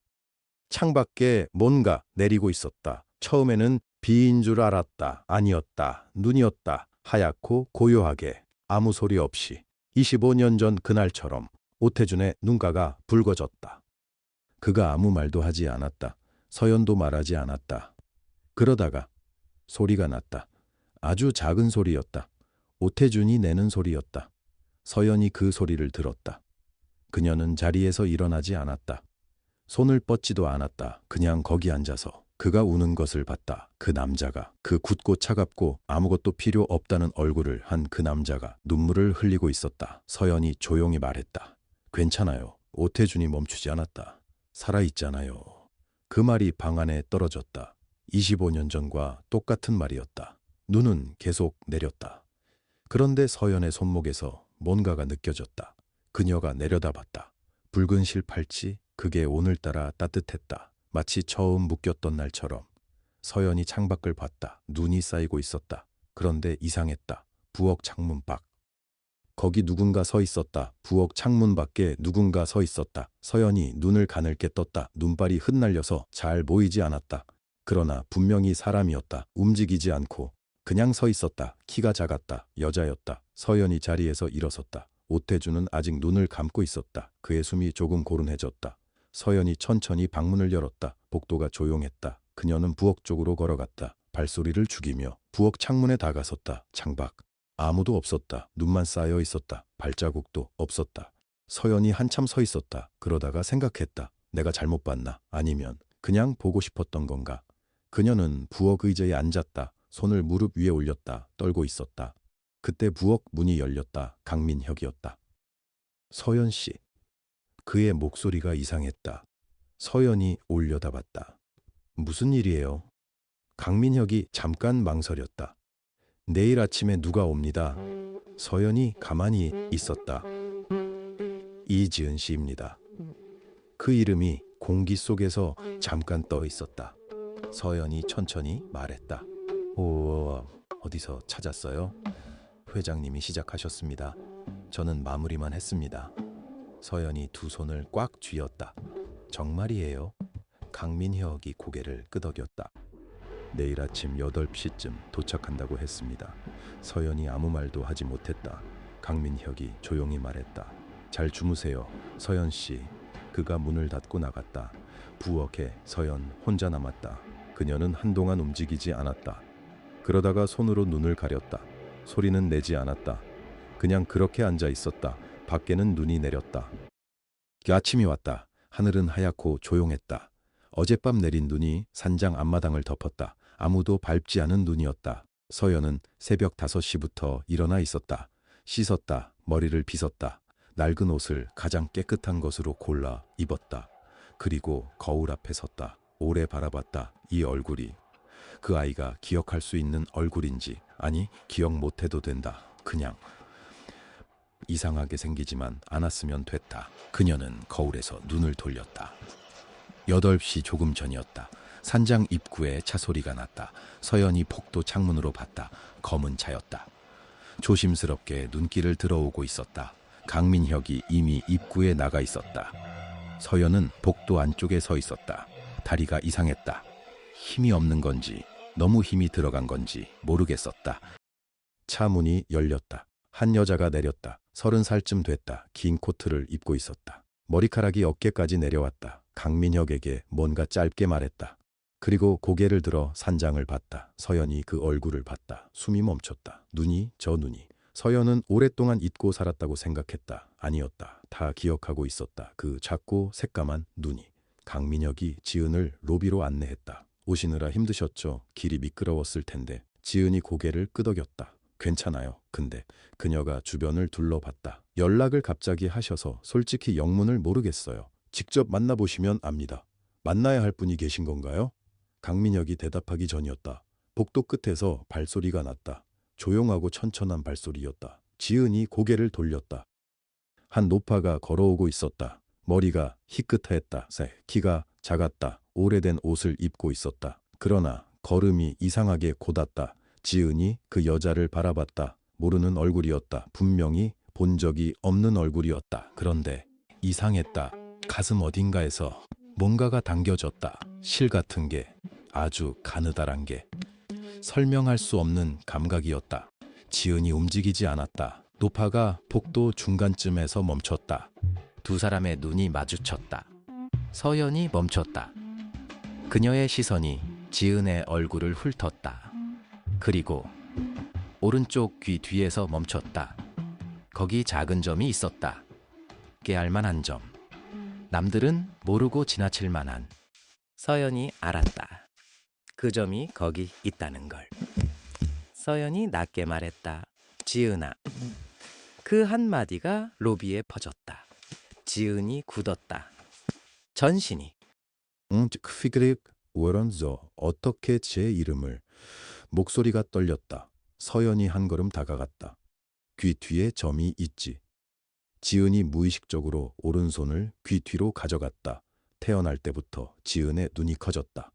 A: 창밖에 뭔가 내리고 있었다. 처음에는 비인 줄 알았다. 아니었다. 눈이었다. 하얗고 고요하게 아무 소리 없이 25년 전 그날처럼 오태준의 눈가가 붉어졌다. 그가 아무 말도 하지 않았다. 서연도 말하지 않았다. 그러다가 소리가 났다. 아주 작은 소리였다. 오태준이 내는 소리였다. 서연이 그 소리를 들었다. 그녀는 자리에서 일어나지 않았다. 손을 뻗지도 않았다. 그냥 거기 앉아서 그가 우는 것을 봤다. 그 남자가, 그 굳고 차갑고 아무것도 필요 없다는 얼굴을 한 그 남자가 눈물을 흘리고 있었다. 서연이 조용히 말했다. 괜찮아요. 오태준이 멈추지 않았다. 살아있잖아요. 그 말이 방 안에 떨어졌다. 25년 전과 똑같은 말이었다. 눈은 계속 내렸다. 그런데 서연의 손목에서 뭔가가 느껴졌다. 그녀가 내려다봤다. 붉은 실팔찌, 그게 오늘따라 따뜻했다. 마치 처음 묶였던 날처럼. 서연이 창밖을 봤다. 눈이 쌓이고 있었다. 그런데 이상했다. 부엌 창문 밖. 거기 누군가 서 있었다. 부엌 창문 밖에 누군가 서 있었다. 서연이 눈을 가늘게 떴다. 눈발이 흩날려서 잘 보이지 않았다. 그러나 분명히 사람이었다. 움직이지 않고 그냥 서 있었다. 키가 작았다. 여자였다. 서연이 자리에서 일어섰다. 오태준은 아직 눈을 감고 있었다. 그의 숨이 조금 고른해졌다. 서연이 천천히 방문을 열었다. 복도가 조용했다. 그녀는 부엌 쪽으로 걸어갔다. 발소리를 죽이며 부엌 창문에 다가섰다. 창밖. 아무도 없었다. 눈만 쌓여 있었다. 발자국도 없었다. 서연이 한참 서 있었다. 그러다가 생각했다. 내가 잘못 봤나? 아니면 그냥 보고 싶었던 건가? 그녀는 부엌 의자에 앉았다. 손을 무릎 위에 올렸다. 떨고 있었다. 그때 부엌 문이 열렸다. 강민혁이었다. 서연 씨. 그의 목소리가 이상했다. 서연이 올려다봤다. 무슨 일이에요? 강민혁이 잠깐 망설였다. 내일 아침에 누가 옵니다. 서연이 가만히 있었다. 이지은 씨입니다. 그 이름이 공기 속에서 잠깐 떠 있었다. 서연이 천천히 말했다. 오, 어디서 찾았어요? 회장님이 시작하셨습니다. 저는 마무리만 했습니다. 서연이 두 손을 꽉 쥐었다. 정말이에요? 강민혁이 고개를 끄덕였다. 내일 아침 8시쯤 도착한다고 했습니다. 서연이 아무 말도 하지 못했다. 강민혁이 조용히 말했다. 잘 주무세요, 서연 씨. 그가 문을 닫고 나갔다. 부엌에 서연 혼자 남았다. 그녀는 한동안 움직이지 않았다. 그러다가 손으로 눈을 가렸다. 소리는 내지 않았다. 그냥 그렇게 앉아 있었다. 밖에는 눈이 내렸다. 아침이 왔다. 하늘은 하얗고 조용했다. 어젯밤 내린 눈이 산장 앞마당을 덮었다. 아무도 밟지 않은 눈이었다. 서연은 새벽 5시부터 일어나 있었다. 씻었다. 머리를 빗었다. 낡은 옷을 가장 깨끗한 것으로 골라 입었다. 그리고 거울 앞에 섰다. 오래 바라봤다. 이 얼굴이 그 아이가 기억할 수 있는 얼굴인지, 아니 기억 못해도 된다. 그냥 이상하게 생기지만 않았으면 됐다. 그녀는 거울에서 눈을 돌렸다. 8시 조금 전이었다. 산장 입구에 차 소리가 났다. 서연이 복도 창문으로 봤다. 검은 차였다. 조심스럽게 눈길을 들어오고 있었다. 강민혁이 이미 입구에 나가 있었다. 서연은 복도 안쪽에 서 있었다. 다리가 이상했다. 힘이 없는 건지 너무 힘이 들어간 건지 모르겠었다. 차 문이 열렸다. 한 여자가 내렸다. 30살쯤 됐다. 긴 코트를 입고 있었다. 머리카락이 어깨까지 내려왔다. 강민혁에게 뭔가 짧게 말했다. 그리고 고개를 들어 산장을 봤다. 서연이 그 얼굴을 봤다. 숨이 멈췄다. 눈이, 저 눈이. 서연은 오랫동안 잊고 살았다고 생각했다. 아니었다. 다 기억하고 있었다. 그 작고 새까만 눈이. 강민혁이 지은을 로비로 안내했다. 오시느라 힘드셨죠? 길이 미끄러웠을 텐데. 지은이 고개를 끄덕였다. 괜찮아요. 근데 그녀가 주변을 둘러봤다. 연락을 갑자기 하셔서 솔직히 영문을 모르겠어요. 직접 만나보시면 압니다. 만나야 할 분이 계신 건가요? 강민혁이 대답하기 전이었다. 복도 끝에서 발소리가 났다. 조용하고 천천한 발소리였다. 지은이 고개를 돌렸다. 한 노파가 걸어오고 있었다. 머리가 희끗하였다. 키가 작았다. 오래된 옷을 입고 있었다. 그러나 걸음이 이상하게 곧았다. 지은이 그 여자를 바라봤다. 모르는 얼굴이었다. 분명히 본 적이 없는 얼굴이었다. 그런데 이상했다. 가슴 어딘가에서 뭔가가 당겨졌다. 실 같은 게, 아주 가느다란 게. 설명할 수 없는 감각이었다. 지은이 움직이지 않았다. 노파가 복도 중간쯤에서 멈췄다.
B: 두 사람의 눈이 마주쳤다. 서연이 멈췄다. 그녀의 시선이 지은의 얼굴을 훑었다. 그리고 오른쪽 귀 뒤에서 멈췄다. 거기 작은 점이 있었다. 깨알 만한 점. 남들은 모르고 지나칠 만한. 서연이 알았다. 그 점이 거기 있다는 걸. 서연이 낮게 말했다. 지은아. 그 한마디가 로비에 퍼졌다. 지은이 굳었다. 전신이.
A: 피그릭 워런저 어떻게 제 이름을. 목소리가 떨렸다. 서연이 한 걸음 다가갔다. 귀 뒤에 점이 있지. 지은이 무의식적으로 오른손을 귀 뒤로 가져갔다. 태어날 때부터 지은의 눈이 커졌다.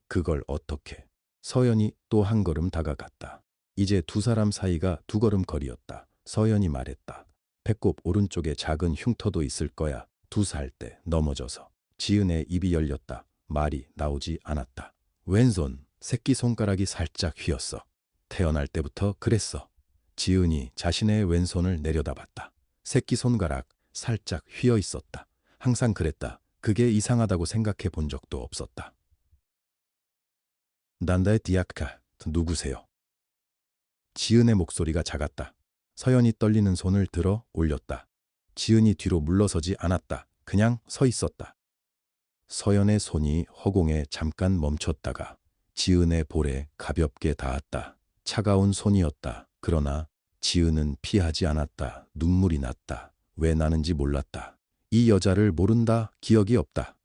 A: 그걸 어떻게. 서연이 또 한 걸음 다가갔다. 이제 두 사람 사이가 2걸음 거리였다. 서연이 말했다. 배꼽 오른쪽에 작은 흉터도 있을 거야. 2살 때 넘어져서. 지은의 입이 열렸다. 말이 나오지 않았다. 왼손, 새끼손가락이 살짝 휘었어. 태어날 때부터 그랬어. 지은이 자신의 왼손을 내려다봤다. 새끼손가락 살짝 휘어 있었다. 항상 그랬다. 그게 이상하다고 생각해 본 적도 없었다. 난다의 디아카, 누구세요? 지은의 목소리가 작았다. 서연이 떨리는 손을 들어 올렸다. 지은이 뒤로 물러서지 않았다. 그냥 서 있었다. 서연의 손이 허공에 잠깐 멈췄다가 지은의 볼에 가볍게 닿았다. 차가운 손이었다. 그러나 지은은 피하지 않았다. 눈물이 났다. 왜 나는지 몰랐다. 이 여자를 모른다. 기억이 없다.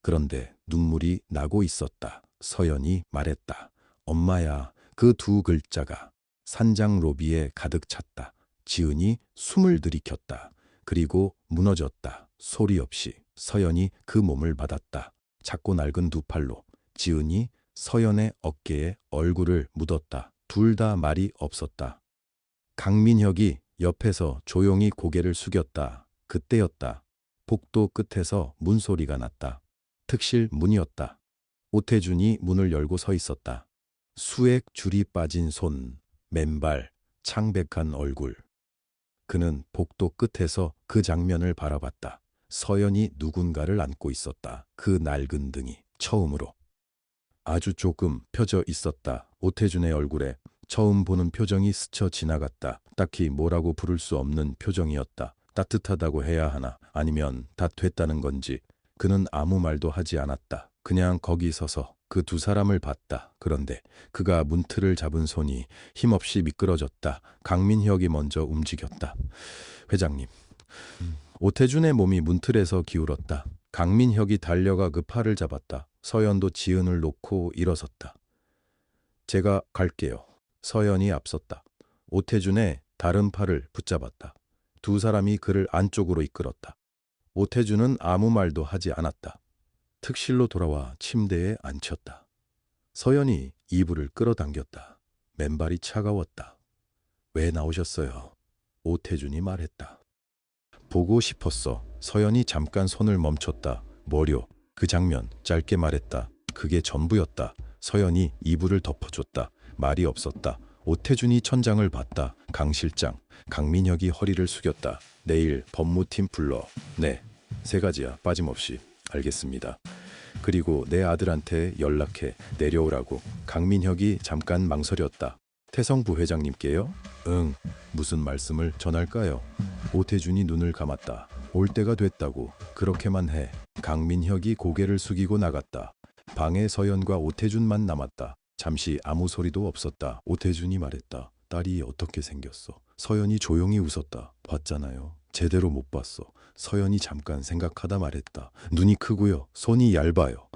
A: 그런데 눈물이 나고 있었다. 서연이 말했다. 엄마야. 그 2글자가 산장 로비에 가득 찼다. 지은이 숨을 들이켰다. 그리고 무너졌다. 소리 없이 서연이 그 몸을 받았다. 작고 낡은 2팔로. 지은이 서연의 어깨에 얼굴을 묻었다. 둘 다 말이 없었다. 강민혁이 옆에서 조용히 고개를 숙였다. 그때였다. 복도 끝에서 문소리가 났다. 특실 문이었다. 오태준이 문을 열고 서 있었다. 수액 줄이 빠진 손, 맨발, 창백한 얼굴. 그는 복도 끝에서 그 장면을 바라봤다. 서연이 누군가를 안고 있었다. 그 낡은 등이 처음으로 아주 조금 펴져 있었다. 오태준의 얼굴에 처음 보는 표정이 스쳐 지나갔다. 딱히 뭐라고 부를 수 없는 표정이었다. 따뜻하다고 해야 하나, 아니면 다 됐다는 건지. 그는 아무 말도 하지 않았다. 그냥 거기 서서 그 두 사람을 봤다. 그런데 그가 문틀을 잡은 손이 힘없이 미끄러졌다. 강민혁이 먼저 움직였다. 회장님. 오태준의 몸이 문틀에서 기울었다. 강민혁이 달려가 그 팔을 잡았다. 서연도 지은을 놓고 일어섰다. 제가 갈게요. 서연이 앞섰다. 오태준의 다른 팔을 붙잡았다. 두 사람이 그를 안쪽으로 이끌었다. 오태준은 아무 말도 하지 않았다. 특실로 돌아와 침대에 앉혔다. 서연이 이불을 끌어당겼다. 맨발이 차가웠다. 왜 나오셨어요? 오태준이 말했다. 보고 싶었어. 서연이 잠깐 손을 멈췄다. 뭐려? 그 장면 짧게 말했다. 그게 전부였다. 서연이 이불을 덮어줬다. 말이 없었다. 오태준이 천장을 봤다. 강 실장. 강민혁이 허리를 숙였다. 내일 법무팀 불러. 네, 3가지야. 빠짐없이. 알겠습니다. 그리고 내 아들한테 연락해. 내려오라고. 강민혁이 잠깐 망설였다. 태성 부회장님께요? 응. 무슨 말씀을 전할까요? 오태준이 눈을 감았다. 올 때가 됐다고. 그렇게만 해. 강민혁이 고개를 숙이고 나갔다. 방에 서연과 오태준만 남았다. 잠시 아무 소리도 없었다. 오태준이 말했다. 딸이 어떻게 생겼어? 서연이 조용히 웃었다. 봤잖아요. 제대로 못 봤어. 서연이 잠깐 생각하다 말했다. 눈이 크고요. 손이 얇아요.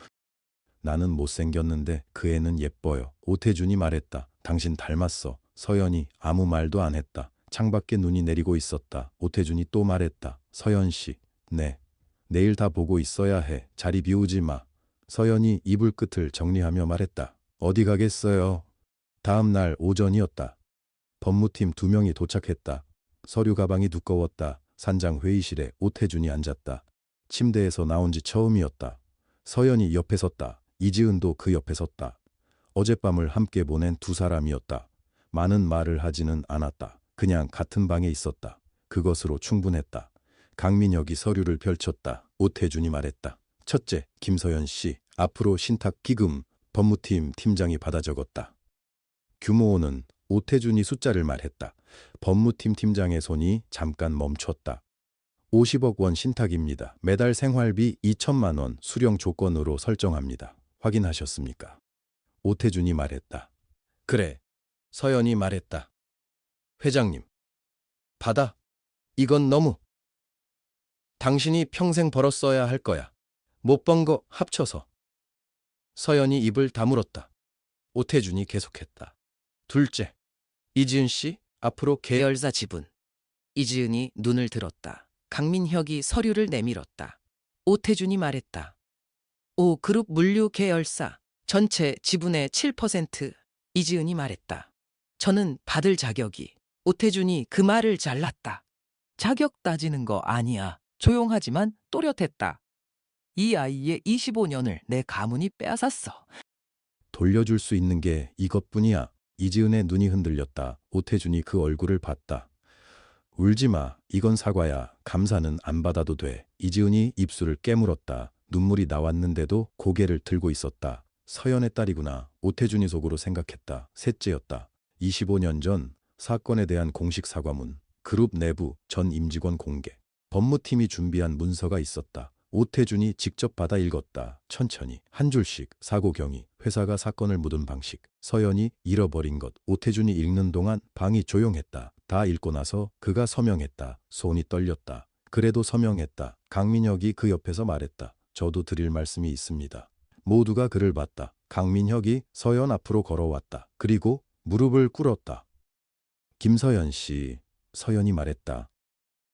A: 나는 못생겼는데 그 애는 예뻐요. 오태준이 말했다. 당신 닮았어. 서연이 아무 말도 안 했다. 창밖에 눈이 내리고 있었다. 오태준이 또 말했다. 서연 씨, 네. 내일 다 보고 있어야 해. 자리 비우지 마. 서연이 이불 끝을 정리하며 말했다. 어디 가겠어요? 다음 날 오전이었다. 법무팀 2명이 도착했다. 서류 가방이 두꺼웠다. 산장 회의실에 오태준이 앉았다. 침대에서 나온 지 처음이었다. 서연이 옆에 섰다. 이지은도 그 옆에 섰다. 어젯밤을 함께 보낸 두 사람이었다. 많은 말을 하지는 않았다. 그냥 같은 방에 있었다. 그것으로 충분했다. 강민혁이 서류를 펼쳤다. 오태준이 말했다. 첫째, 김서연 씨, 앞으로 신탁 기금 법무팀 팀장이 받아 적었다. 규모는 오태준이 숫자를 말했다. 법무팀 팀장의 손이 잠깐 멈췄다. 50억 원 신탁입니다. 매달 생활비 2천만 원 수령 조건으로 설정합니다. 확인하셨습니까? 오태준이 말했다. 그래. 서연이 말했다. 회장님, 받아. 이건 너무. 당신이 평생 벌었어야 할 거야. 못 번 거 합쳐서. 서연이 입을 다물었다. 오태준이 계속했다. 둘째, 이지은 씨, 앞으로 계열사 지분.
B: 이지은이 눈을 들었다. 강민혁이 서류를 내밀었다. 오태준이 말했다. 오그룹 물류 계열사 전체 지분의 7%. 이지은이 말했다. 저는 받을 자격이. 오태준이 그 말을 잘랐다. 자격 따지는 거 아니야. 조용하지만 또렷했다. 이 아이의 25년을 내 가문이 빼앗았어.
A: 돌려줄 수 있는 게 이것뿐이야. 이지은의 눈이 흔들렸다. 오태준이 그 얼굴을 봤다. 울지 마. 이건 사과야. 감사는 안 받아도 돼. 이지은이 입술을 깨물었다. 눈물이 나왔는데도 고개를 들고 있었다. 서연의 딸이구나. 오태준이 속으로 생각했다. 셋째였다. 25년 전 사건에 대한 공식 사과문. 그룹 내부 전 임직원 공개. 법무팀이 준비한 문서가 있었다. 오태준이 직접 받아 읽었다. 천천히 한 줄씩. 사고 경위, 회사가 사건을 묻은 방식, 서연이 잃어버린 것. 오태준이 읽는 동안 방이 조용했다. 다 읽고 나서 그가 서명했다. 손이 떨렸다. 그래도 서명했다. 강민혁이 그 옆에서 말했다. 저도 드릴 말씀이 있습니다. 모두가 그를 봤다. 강민혁이 서연 앞으로 걸어왔다. 그리고 무릎을 꿇었다. 김서연 씨, 서연이 말했다.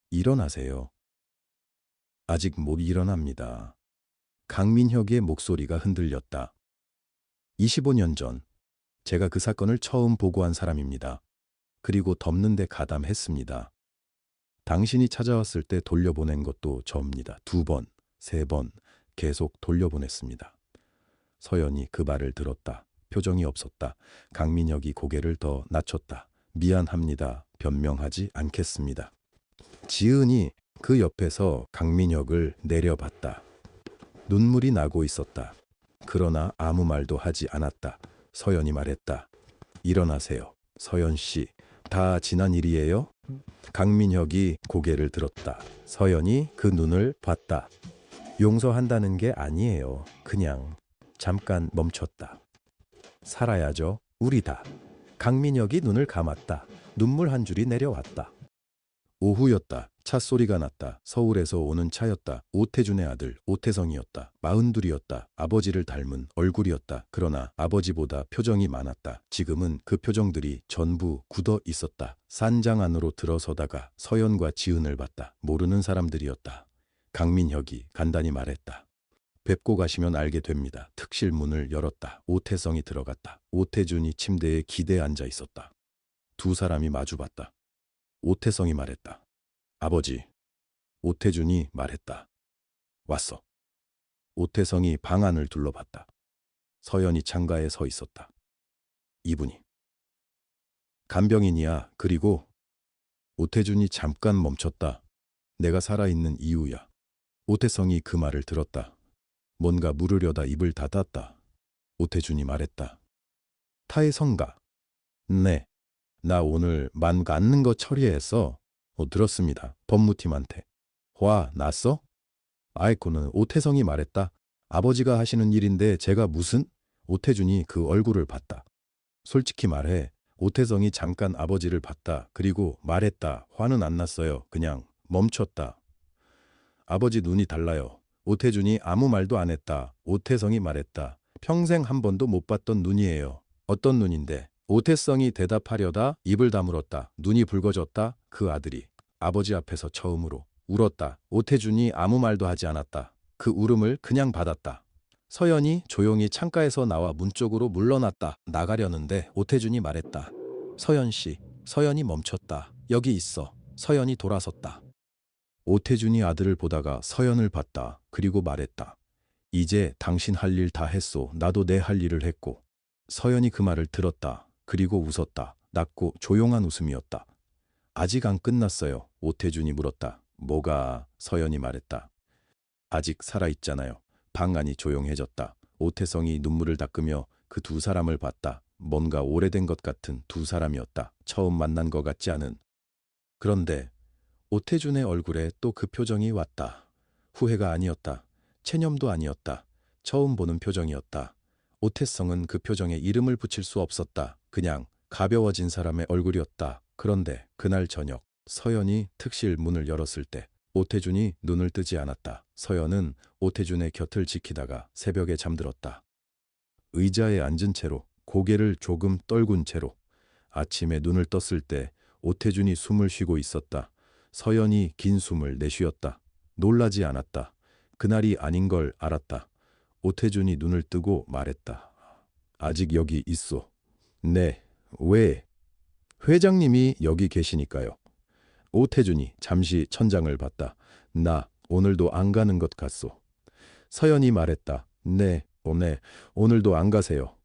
A: 일어나세요. 아직 못 일어납니다. 강민혁의 목소리가 흔들렸다. 25년 전 제가 그 사건을 처음 보고한 사람입니다. 그리고 덮는 데 가담했습니다. 당신이 찾아왔을 때 돌려보낸 것도 저입니다. 2번, 3번 계속 돌려보냈습니다. 서연이 그 말을 들었다. 표정이 없었다. 강민혁이 고개를 더 낮췄다. 미안합니다. 변명하지 않겠습니다. 지은이 그 옆에서 강민혁을 내려봤다. 눈물이 나고 있었다. 그러나 아무 말도 하지 않았다. 서연이 말했다. 일어나세요. 서연 씨, 다 지난 일이에요? 강민혁이 고개를 들었다. 서연이 그 눈을 봤다. 용서한다는 게 아니에요. 그냥 잠깐 멈췄다. 살아야죠. 우리 다. 강민혁이 눈을 감았다. 눈물 한 줄이 내려왔다. 오후였다. 차 소리가 났다. 서울에서 오는 차였다. 오태준의 아들 오태성이었다. 42이었다. 아버지를 닮은 얼굴이었다. 그러나 아버지보다 표정이 많았다. 지금은 그 표정들이 전부 굳어 있었다. 산장 안으로 들어서다가 서연과 지은을 봤다. 모르는 사람들이었다. 강민혁이 간단히 말했다. 뵙고 가시면 알게 됩니다. 특실 문을 열었다. 오태성이 들어갔다. 오태준이 침대에 기대에 앉아 있었다. 두 사람이 마주봤다. 오태성이 말했다. 아버지. 오태준이 말했다. 왔어. 오태성이 방 안을 둘러봤다. 서연이 창가에 서 있었다. 이분이. 간병인이야. 그리고 오태준이 잠깐 멈췄다. 내가 살아있는 이유야. 오태성이 그 말을 들었다. 뭔가 물으려다 입을 닫았다. 오태준이 말했다. 타의성가. 네. 나 오늘 만 갖는 거 처리했어. 들었습니다. 법무팀한테. 화 났어? 아이코는 오태성이 말했다. 아버지가 하시는 일인데 제가 무슨? 오태준이 그 얼굴을 봤다. 솔직히 말해. 오태성이 잠깐 아버지를 봤다. 그리고 말했다. 화는 안 났어요. 그냥 멈췄다. 아버지 눈이 달라요. 오태준이 아무 말도 안 했다. 오태성이 말했다. 평생 한 번도 못 봤던 눈이에요. 어떤 눈인데? 오태성이 대답하려다 입을 다물었다. 눈이 붉어졌다. 그 아들이 아버지 앞에서 처음으로 울었다. 오태준이 아무 말도 하지 않았다. 그 울음을 그냥 받았다. 서연이 조용히 창가에서 나와 문 쪽으로 물러났다. 나가려는데 오태준이 말했다. 서연 씨. 서연이 멈췄다. 여기 있어. 서연이 돌아섰다. 오태준이 아들을 보다가 서연을 봤다. 그리고 말했다. 이제 당신 할 일 다 했소. 나도 내 할 일을 했고. 서연이 그 말을 들었다. 그리고 웃었다. 낮고 조용한 웃음이었다. 아직 안 끝났어요. 오태준이 물었다. 뭐가? 서연이 말했다. 아직 살아있잖아요. 방 안이 조용해졌다. 오태성이 눈물을 닦으며 그 두 사람을 봤다. 뭔가 오래된 것 같은 두 사람이었다. 처음 만난 것 같지 않은. 그런데 오태준의 얼굴에 또 그 표정이 왔다. 후회가 아니었다. 체념도 아니었다. 처음 보는 표정이었다. 오태성은 그 표정에 이름을 붙일 수 없었다. 그냥 가벼워진 사람의 얼굴이었다. 그런데 그날 저녁 서연이 특실 문을 열었을 때 오태준이 눈을 뜨지 않았다. 서연은 오태준의 곁을 지키다가 새벽에 잠들었다. 의자에 앉은 채로 고개를 조금 떨군 채로 아침에 눈을 떴을 때 오태준이 숨을 쉬고 있었다. 서연이 긴 숨을 내쉬었다. 놀라지 않았다. 그날이 아닌 걸 알았다. 오태준이 눈을 뜨고 말했다. 아직 여기 있어. 네. 왜? 회장님이 여기 계시니까요. 오태준이 잠시 천장을 봤다. 나 오늘도 안 가는 것 같소. 서연이 말했다. 네. 오늘도 안 가세요.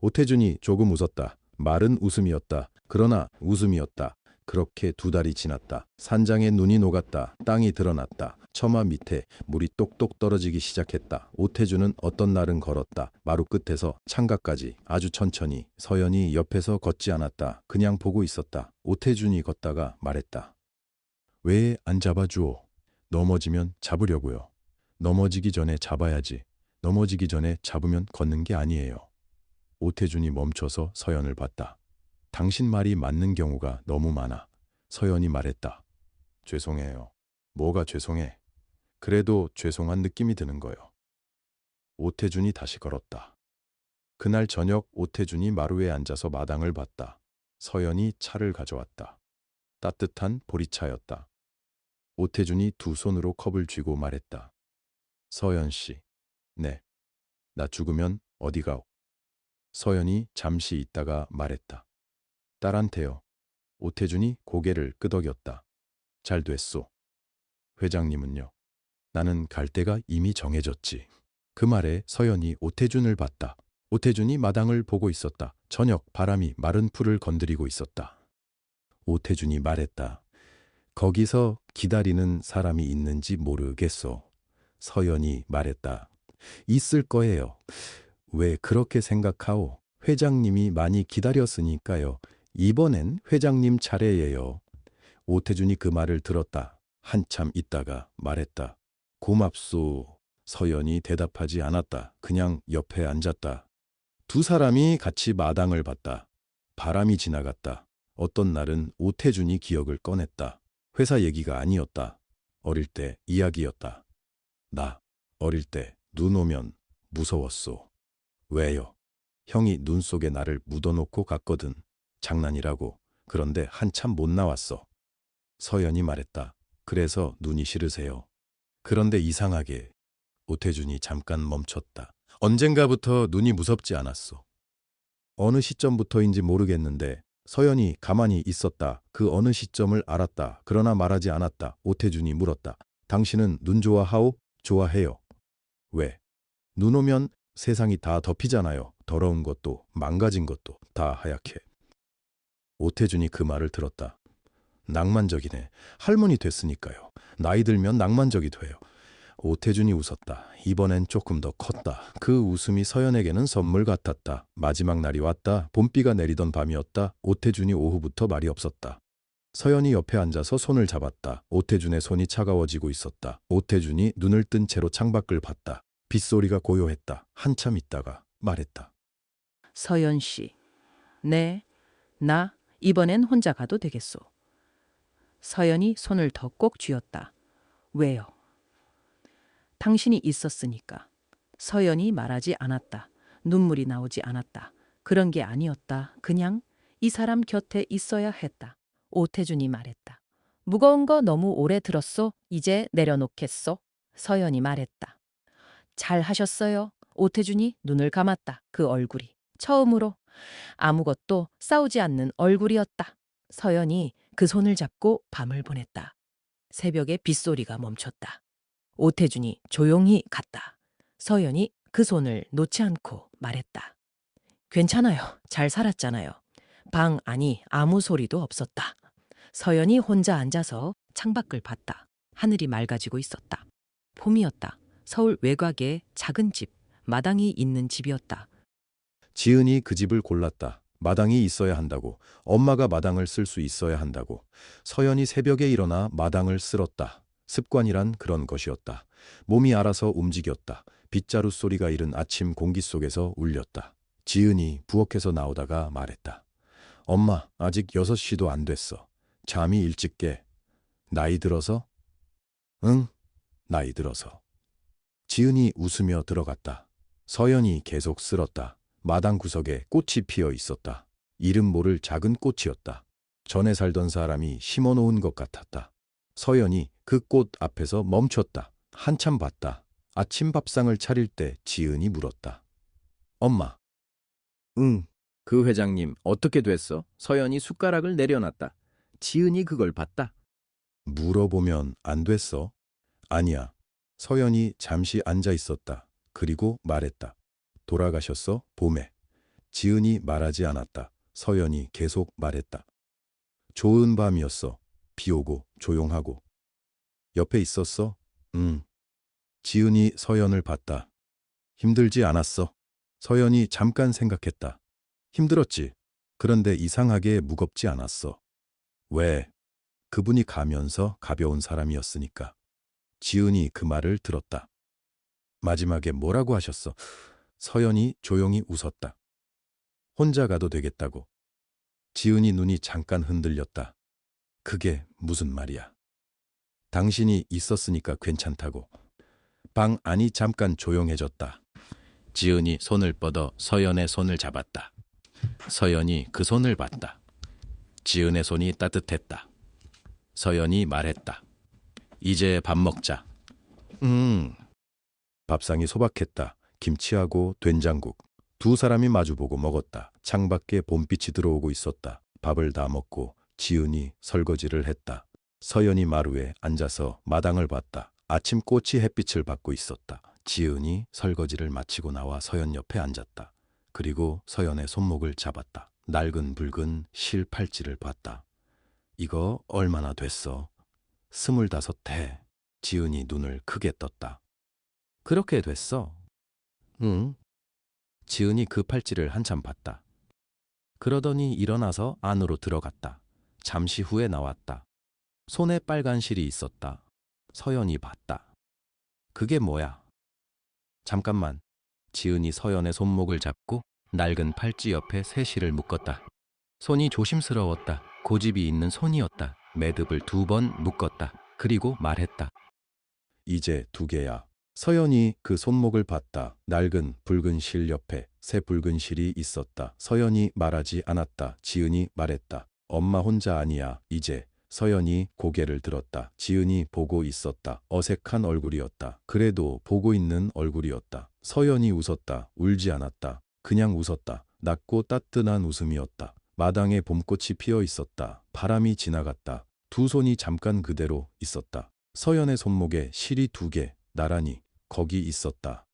A: 오태준이 조금 웃었다. 말은 웃음이었다. 그러나 웃음이었다. 그렇게 두 달이 지났다. 산장에 눈이 녹았다. 땅이 드러났다. 처마 밑에 물이 똑똑 떨어지기 시작했다. 오태준은 어떤 날은 걸었다. 마루 끝에서 창가까지 아주 천천히. 서연이 옆에서 걷지 않았다. 그냥 보고 있었다. 오태준이 걷다가 말했다. 왜 안 잡아주오? 넘어지면 잡으려고요. 넘어지기 전에 잡아야지. 넘어지기 전에 잡으면 걷는 게 아니에요. 오태준이 멈춰서 서연을 봤다. 당신 말이 맞는 경우가 너무 많아. 서연이 말했다. 죄송해요. 뭐가 죄송해? 그래도 죄송한 느낌이 드는 거요. 오태준이 다시 걸었다. 그날 저녁 오태준이 마루에 앉아서 마당을 봤다. 서연이 차를 가져왔다. 따뜻한 보리차였다. 오태준이 두 손으로 컵을 쥐고 말했다. 서연 씨. 네. 나 죽으면 어디 가오? 서연이 잠시 있다가 말했다. 딸한테요. 오태준이 고개를 끄덕였다. 잘 됐소. 회장님은요? 나는 갈 데가 이미 정해졌지. 그 말에 서연이 오태준을 봤다. 오태준이 마당을 보고 있었다. 저녁 바람이 마른 풀을 건드리고 있었다. 오태준이 말했다. 거기서 기다리는 사람이 있는지 모르겠소. 서연이 말했다. 있을 거예요. 왜 그렇게 생각하오? 회장님이 많이 기다렸으니까요. 이번엔 회장님 차례예요. 오태준이 그 말을 들었다. 한참 있다가 말했다. 고맙소. 서연이 대답하지 않았다. 그냥 옆에 앉았다. 두 사람이 같이 마당을 봤다. 바람이 지나갔다. 어떤 날은 오태준이 기억을 꺼냈다. 회사 얘기가 아니었다. 어릴 때 이야기였다. 나 어릴 때 눈 오면 무서웠소. 왜요? 형이 눈 속에 나를 묻어놓고 갔거든. 장난이라고. 그런데 한참 못 나왔어. 서연이 말했다. 그래서 눈이 싫으세요. 그런데 이상하게 오태준이 잠깐 멈췄다. 언젠가부터 눈이 무섭지 않았어. 어느 시점부터인지 모르겠는데 서연이 가만히 있었다. 그 어느 시점을 알았다. 그러나 말하지 않았다. 오태준이 물었다. 당신은 눈 좋아하오? 좋아해요. 왜? 눈 오면 세상이 다 덮이잖아요. 더러운 것도 망가진 것도 다 하얗게. 오태준이 그 말을 들었다. 낭만적이네. 할머니 됐으니까요. 나이 들면 낭만적이 돼요. 오태준이 웃었다. 이번엔 조금 더 컸다. 그 웃음이 서연에게는 선물 같았다. 마지막 날이 왔다. 봄비가 내리던 밤이었다. 오태준이 오후부터 말이 없었다. 서연이 옆에 앉아서 손을 잡았다. 오태준의 손이 차가워지고 있었다. 오태준이 눈을 뜬 채로 창밖을 봤다. 빗소리가 고요했다. 한참 있다가 말했다.
D: 서연 씨. 네, 나 이번엔 혼자 가도 되겠소. 서연이 손을 더 꼭 쥐었다. 왜요? 당신이 있었으니까. 서연이 말하지 않았다. 눈물이 나오지 않았다. 그런 게 아니었다. 그냥 이 사람 곁에 있어야 했다. 오태준이 말했다.
C: 무거운 거 너무 오래 들었소. 이제 내려놓겠소. 서연이 말했다. 잘 하셨어요. 오태준이 눈을 감았다. 그 얼굴이 처음으로 아무것도 싸우지 않는 얼굴이었다. 서연이 그 손을 잡고 밤을 보냈다. 새벽에 빗소리가 멈췄다. 오태준이 조용히 갔다. 서연이 그 손을 놓지 않고 말했다. 괜찮아요. 잘 살았잖아요. 방 안이 아무 소리도 없었다. 서연이 혼자 앉아서 창밖을 봤다. 하늘이 맑아지고 있었다. 봄이었다. 서울 외곽의 작은 집, 마당이 있는 집이었다.
A: 지은이 그 집을 골랐다. 마당이 있어야 한다고. 엄마가 마당을 쓸 수 있어야 한다고. 서연이 새벽에 일어나 마당을 쓸었다. 습관이란 그런 것이었다. 몸이 알아서 움직였다. 빗자루 소리가 이른 아침 공기 속에서 울렸다. 지은이 부엌에서 나오다가 말했다. 엄마, 아직 6시도 안 됐어. 잠이 일찍 깨. 나이 들어서? 응, 나이 들어서. 지은이 웃으며 들어갔다. 서연이 계속 쓸었다. 마당 구석에 꽃이 피어 있었다. 이름 모를 작은 꽃이었다. 전에 살던 사람이 심어놓은 것 같았다. 서연이 그 꽃 앞에서 멈췄다. 한참 봤다. 아침 밥상을 차릴 때 지은이 물었다. 엄마.
B: 응, 그 회장님 어떻게 됐어? 서연이 숟가락을 내려놨다. 지은이 그걸 봤다.
A: 물어보면 안 됐어? 아니야. 서연이 잠시 앉아 있었다. 그리고 말했다. 돌아가셨어? 봄에. 지은이 말하지 않았다. 서연이 계속 말했다. 좋은 밤이었어. 비 오고 조용하고. 옆에 있었어? 응. 지은이 서연을 봤다. 힘들지 않았어? 서연이 잠깐 생각했다. 힘들었지. 그런데 이상하게 무겁지 않았어. 왜? 그분이 가면서 가벼운 사람이었으니까. 지은이 그 말을 들었다. 마지막에 뭐라고 하셨어? 서연이 조용히 웃었다. 혼자 가도 되겠다고. 지은이 눈이 잠깐 흔들렸다. 그게 무슨 말이야? 당신이 있었으니까 괜찮다고. 방 안이 잠깐 조용해졌다. 지은이 손을 뻗어 서연의 손을 잡았다. 서연이 그 손을 봤다. 지은의 손이 따뜻했다. 서연이 말했다. 이제 밥 먹자. 밥상이 소박했다. 김치하고 된장국. 두 사람이 마주보고 먹었다. 창밖에 봄빛이 들어오고 있었다. 밥을 다 먹고 지은이 설거지를 했다. 서연이 마루에 앉아서 마당을 봤다. 아침 꽃이 햇빛을 받고 있었다. 지은이 설거지를 마치고 나와 서연 옆에 앉았다. 그리고 서연의 손목을 잡았다. 낡은 붉은 실 팔찌를 봤다. 이거 얼마나 됐어? 25해. 지은이 눈을 크게 떴다. 그렇게 됐어? 응. 지은이 그 팔찌를 한참 봤다. 그러더니 일어나서 안으로 들어갔다. 잠시 후에 나왔다. 손에 빨간 실이 있었다. 서연이 봤다. 그게 뭐야? 잠깐만. 지은이 서연의 손목을 잡고 낡은 팔찌 옆에 새 실을 묶었다. 손이 조심스러웠다. 고집이 있는 손이었다. 매듭을 2번 묶었다. 그리고 말했다. 이제 2개야. 서연이 그 손목을 봤다. 낡은 붉은 실 옆에 새 붉은 실이 있었다. 서연이 말하지 않았다. 지은이 말했다. 엄마 혼자 아니야. 이제. 서연이 고개를 들었다. 지은이 보고 있었다. 어색한 얼굴이었다. 그래도 보고 있는 얼굴이었다. 서연이 웃었다. 울지 않았다. 그냥 웃었다. 낮고 따뜻한 웃음이었다. 마당에 봄꽃이 피어 있었다. 바람이 지나갔다. 2손이 잠깐 그대로 있었다. 서연의 손목에 실이 2개 나란히 거기 있었다.